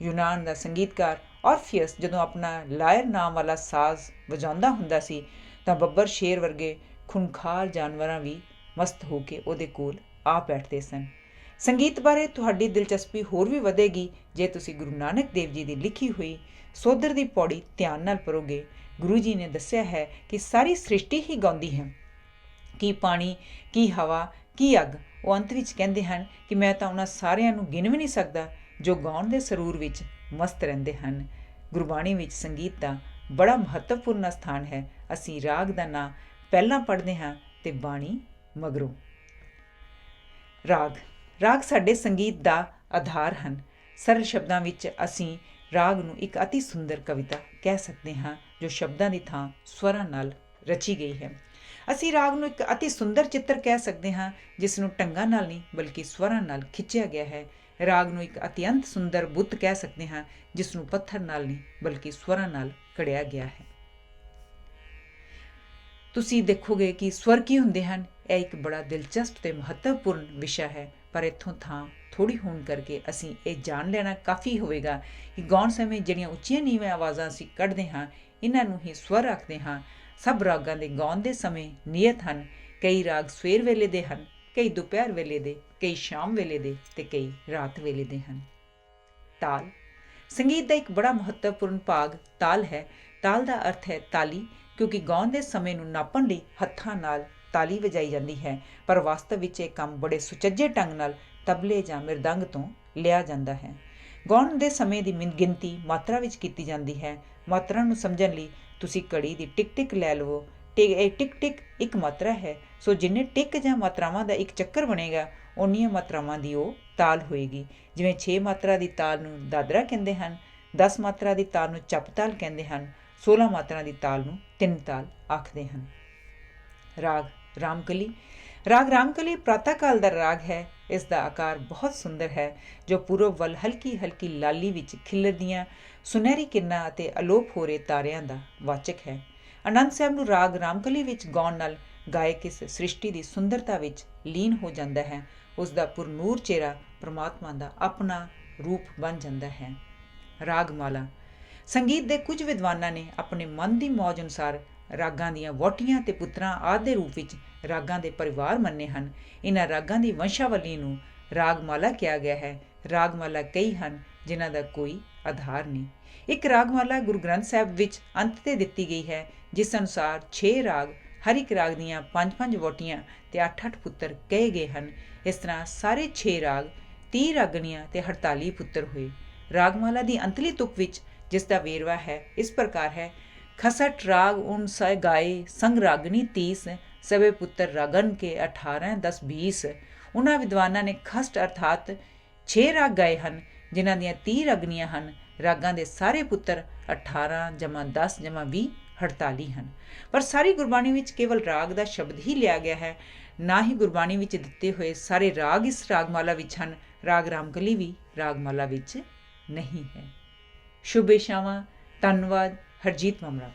ਯੂਨਾਨ ਦਾ ਸੰਗੀਤਕਾਰ ਔਰਫੀਅਸ ਜਦੋਂ ਆਪਣਾ ਲਾਇਰ ਨਾਮ ਵਾਲਾ ਸਾਜ਼ ਵਜਾਉਂਦਾ ਹੁੰਦਾ ਸੀ ਤਾਂ ਬੱਬਰ ਸ਼ੇਰ ਵਰਗੇ ਖੁੰਖਾਰ ਜਾਨਵਰਾਂ ਵੀ ਮਸਤ ਹੋ ਕੇ ਉਹਦੇ ਕੋਲ ਆ ਬੈਠਦੇ ਸਨ। ਸੰਗੀਤ ਬਾਰੇ ਤੁਹਾਡੀ ਦਿਲਚਸਪੀ ਹੋਰ ਵੀ ਵਧੇਗੀ ਜੇ ਤੁਸੀਂ ਗੁਰੂ ਨਾਨਕ ਦੇਵ ਜੀ ਦੀ ਲਿਖੀ ਹੋਈ ਸੋਧਰ ਦੀ ਪੌੜੀ ਧਿਆਨ ਨਾਲ ਪੜ੍ਹੋਗੇ। ਗੁਰੂ ਜੀ ਨੇ ਦੱਸਿਆ ਹੈ ਕਿ ਸਾਰੀ ਸ੍ਰਿਸ਼ਟੀ ਹੀ ਗਾਉਂਦੀ ਹੈ। ਕੀ ਪਾਣੀ, ਕੀ ਹਵਾ, ਕੀ ਅੱਗ। ਉਹ ਅੰਤ ਵਿੱਚ ਕਹਿੰਦੇ ਹਨ ਕਿ ਮੈਂ ਤਾਂ ਉਹਨਾਂ ਸਾਰਿਆਂ ਨੂੰ ਗਿਣ ਵੀ ਨਹੀਂ ਸਕਦਾ ਜੋ ਗਾਉਣ ਦੇ ਸਰੂਰ ਵਿੱਚ ਮਸਤ ਰਹਿੰਦੇ ਹਨ। ਗੁਰਬਾਣੀ ਵਿੱਚ ਸੰਗੀਤ ਦਾ ਬੜਾ ਮਹੱਤਵਪੂਰਨ ਸਥਾਨ ਹੈ। ਅਸੀਂ ਰਾਗ ਦਾ ਨਾਂ ਪਹਿਲਾਂ ਪੜ੍ਹਦੇ ਹਾਂ ਅਤੇ ਬਾਣੀ ਮਗਰੋਂ। ਰਾਗ ਸਾਡੇ ਸੰਗੀਤ ਦਾ ਆਧਾਰ ਹਨ। ਸਰਲ ਸ਼ਬਦਾਂ ਵਿੱਚ ਅਸੀਂ ਰਾਗ ਨੂੰ ਇੱਕ ਅਤੀ ਸੁੰਦਰ ਕਵਿਤਾ ਕਹਿ ਸਕਦੇ ਹਾਂ ਜੋ ਸ਼ਬਦਾਂ ਦੀ ਥਾਂ ਸਵਰਾਂ ਨਾਲ ਰਚੀ ਗਈ ਹੈ। ਅਸੀਂ ਰਾਗ ਨੂੰ ਇੱਕ ਅਤੀ ਸੁੰਦਰ ਚਿੱਤਰ ਕਹਿ ਸਕਦੇ ਹਾਂ ਜਿਸ ਨੂੰ ਢੰਗਾਂ ਨਾਲ ਨਹੀਂ ਬਲਕਿ ਸਵਰਾਂ ਨਾਲ ਖਿੱਚਿਆ ਗਿਆ ਹੈ। ਰਾਗ ਨੂੰ ਇੱਕ ਅਤਿਅੰਤ ਸੁੰਦਰ ਬੁੱਤ ਕਹਿ ਸਕਦੇ ਹਾਂ ਜਿਸ ਨੂੰ ਪੱਥਰ ਨਾਲ ਨਹੀਂ ਬਲਕਿ ਸਵਰਾਂ ਨਾਲ ਘੜਿਆ ਗਿਆ ਹੈ। ਤੁਸੀਂ ਦੇਖੋਗੇ ਕਿ ਸਵਰ ਕੀ ਹੁੰਦੇ ਹਨ। ਇਹ ਇੱਕ ਬੜਾ ਦਿਲਚਸਪ ਅਤੇ ਮਹੱਤਵਪੂਰਨ ਵਿਸ਼ਾ ਹੈ, ਪਰ ਇੱਥੋਂ ਥਾਂ ਥੋੜ੍ਹੀ ਹੋਣ ਕਰਕੇ ਅਸੀਂ ਇਹ ਜਾਣ ਲੈਣਾ ਕਾਫੀ ਹੋਵੇਗਾ ਕਿ ਗਾਉਣ ਸਮੇਂ ਜਿਹੜੀਆਂ ਉੱਚੀਆਂ ਨੀਵੀਆਂ ਆਵਾਜ਼ਾਂ ਅਸੀਂ ਕੱਢਦੇ ਹਾਂ ਇਹਨਾਂ ਨੂੰ ਹੀ ਸਵਰ ਆਖਦੇ ਹਾਂ। ਸਭ ਰਾਗਾਂ ਦੇ ਗਾਉਣ ਦੇ ਸਮੇਂ ਨਿਯਤ ਹਨ। ਕਈ ਰਾਗ ਸਵੇਰ ਵੇਲੇ ਦੇ ਹਨ, ਕਈ ਦੁਪਹਿਰ ਵੇਲੇ ਦੇ, ਕਈ ਸ਼ਾਮ ਵੇਲੇ ਦੇ ਅਤੇ ਕਈ ਰਾਤ ਵੇਲੇ ਦੇ ਹਨ। ਤਾਲ ਸੰਗੀਤ ਦਾ ਇੱਕ ਬੜਾ ਮਹੱਤਵਪੂਰਨ ਭਾਗ ਤਾਲ ਹੈ। ਤਾਲ ਦਾ ਅਰਥ ਹੈ ਤਾਲੀ, ਕਿਉਂਕਿ ਗਾਉਣ ਦੇ ਸਮੇਂ ਨੂੰ ਨਾਪਣ ਲਈ ਹੱਥਾਂ ਨਾਲ ਤਾਲੀ ਵਜਾਈ ਜਾਂਦੀ ਹੈ, ਪਰ ਵਾਸਤਵ ਵਿੱਚ ਇਹ ਕੰਮ ਬੜੇ ਸੁਚੱਜੇ ਢੰਗ ਨਾਲ ਤਬਲੇ ਜਾਂ ਮਿਰਦੰਗ ਤੋਂ ਲਿਆ ਜਾਂਦਾ ਹੈ। ਗਾਉਣ ਦੇ ਸਮੇਂ ਦੀ ਗਿਣਤੀ ਮਾਤਰਾ ਵਿੱਚ ਕੀਤੀ ਜਾਂਦੀ ਹੈ। ਮਾਤਰਾ ਨੂੰ ਸਮਝਣ ਲਈ ਤੁਸੀਂ ਘੜੀ ਦੀ ਟਿਕ ਟਿਕ ਲੈ ਲਵੋ। ਇਹ ਟਿਕ ਟਿਕ ਇੱਕ ਮਾਤਰਾ ਹੈ, ਸੋ ਜਿੰਨੇ ਟਿਕ ਜਾਂ ਮਾਤਰਾਵਾਂ ਦਾ ਇੱਕ ਚੱਕਰ ਬਣੇਗਾ ਓਨੀਆਂ ਮਾਤਰਾਵਾਂ ਦੀ ਉਹ ਤਾਲ ਹੋਏਗੀ। ਜਿਵੇਂ 6 ਮਾਤਰਾ ਦੀ ਤਾਲ ਨੂੰ ਦਾਦਰਾ ਕਹਿੰਦੇ ਹਨ, 10 ਮਾਤਰਾ ਦੀ ਤਾਲ ਨੂੰ ਚੱਪ ਤਾਲ ਕਹਿੰਦੇ ਹਨ, 16 ਮਾਤਰਾ ਦੀ ਤਾਲ ਨੂੰ ਤਿੰਨ ਤਾਲ ਆਖਦੇ ਹਨ। ਰਾਗ ਰਾਮਕਲੀ। ਰਾਗ ਰਾਮਕਲੀ ਪ੍ਰਾਤಃ ਕਾਲ ਦਾ ਰਾਗ ਹੈ। ਇਸ ਦਾ ਆਕਾਰ ਬਹੁਤ ਸੁੰਦਰ ਹੈ, ਜੋ ਪੂਰਬ ਵੱਲ ਹਲਕੀ ਹਲਕੀ ਲਾਲੀ ਵਿੱਚ ਖਿਲਰਦੀਆਂ ਸੁਨਹਿਰੀ ਕਿਰਨਾਂ ਅਤੇ ਅਲੋਪ ਹੋ ਰਹੇ ਤਾਰਿਆਂ ਦਾ ਵਾਚਕ ਹੈ। ਆਨੰਦ ਸਾਹਿਬ ਨੂੰ ਰਾਗ ਰਾਮਕਲੀ ਵਿੱਚ ਗਾਉਣ ਨਾਲ ਗਾਇਕ ਇਸ ਸ੍ਰਿਸ਼ਟੀ ਦੀ ਸੁੰਦਰਤਾ ਵਿੱਚ ਲੀਨ ਹੋ ਜਾਂਦਾ ਹੈ। ਉਸ ਦਾ ਪੁਰਨੂਰ ਚਿਹਰਾ ਪਰਮਾਤਮਾ ਦਾ ਆਪਣਾ ਰੂਪ ਬਣ ਜਾਂਦਾ ਹੈ। ਰਾਗ ਮਾਲਾ। ਸੰਗੀਤ ਦੇ ਕੁਝ ਵਿਦਵਾਨਾਂ ਨੇ ਆਪਣੇ ਮਨ ਦੀ ਮੌਜ ਅਨੁਸਾਰ ਰਾਗਾਂ ਦੀਆਂ ਵਹੁਟੀਆਂ ਅਤੇ ਪੁੱਤਰਾਂ ਆਦਿ ਦੇ ਰੂਪ ਵਿੱਚ ਰਾਗਾਂ ਦੇ ਪਰਿਵਾਰ ਮੰਨੇ ਹਨ। ਇਹਨਾਂ ਰਾਗਾਂ ਦੀ ਵੰਸ਼ਾਵਲੀ ਨੂੰ ਰਾਗਮਾਲਾ ਕਿਹਾ ਗਿਆ ਹੈ। ਰਾਗਮਾਲਾ ਕਈ ਹਨ ਜਿਨ੍ਹਾਂ ਦਾ ਕੋਈ ਆਧਾਰ ਨਹੀਂ। ਇੱਕ ਰਾਗਮਾਲਾ ਗੁਰੂ ਗ੍ਰੰਥ ਸਾਹਿਬ ਵਿੱਚ ਅੰਤ 'ਤੇ ਦਿੱਤੀ ਗਈ ਹੈ, ਜਿਸ ਅਨੁਸਾਰ 6 ਰਾਗ, ਹਰ ਇੱਕ ਰਾਗ ਦੀਆਂ 5-5 ਵਹੁਟੀਆਂ ਅਤੇ 8-8 ਪੁੱਤਰ ਕਹੇ ਗਏ ਹਨ। ਇਸ ਤਰ੍ਹਾਂ ਸਾਰੇ 6 ਰਾਗ, 30 ਰਾਗਣੀਆਂ ਅਤੇ 48 ਪੁੱਤਰ ਹੋਏ। ਰਾਗਮਾਲਾ ਦੀ ਅੰਤਲੀ ਤੁਕ ਵਿੱਚ ਜਿਸ ਦਾ ਵੇਰਵਾ ਹੈ ਇਸ ਪ੍ਰਕਾਰ ਹੈ: ਖਸਟ ਰਾਗ ਉਨ ਸ ਗਾਏ ਸੰਗ ਰਾਗਣੀ 30 ਸਭੇ ਪੁੱਤਰ ਰਾਗਨ ਕੇ 18 10 20। ਉਹਨਾਂ ਵਿਦਵਾਨਾਂ ਨੇ ਖਸਟ ਅਰਥਾਤ 6 ਰਾਗ ਗਾਏ ਹਨ, ਜਿਨ੍ਹਾਂ ਦੀਆਂ 30 ਰਾਗਣੀਆਂ ਹਨ। ਰਾਗਾਂ ਦੇ ਸਾਰੇ ਪੁੱਤਰ 18 + 10 + 20 48 ਹਨ। ਪਰ ਸਾਰੀ ਗੁਰਬਾਣੀ ਵਿੱਚ ਕੇਵਲ ਰਾਗ ਦਾ ਸ਼ਬਦ ਹੀ ਲਿਆ ਗਿਆ ਹੈ, ਨਾ ਹੀ ਗੁਰਬਾਣੀ ਵਿੱਚ ਦਿੱਤੇ ਹੋਏ ਸਾਰੇ ਰਾਗ ਇਸ ਰਾਗਮਾਲਾ ਵਿੱਚ ਹਨ। ਰਾਗ ਰਾਮਕਲੀ ਵੀ ਰਾਗਮਾਲਾ ਵਿੱਚ ਨਹੀਂ ਹੈ। ਸ਼ੁਭ ਇਛਾਵਾਂ। ਧੰਨਵਾਦ। ਹਰਜੀਤ ਮਮਰਾ।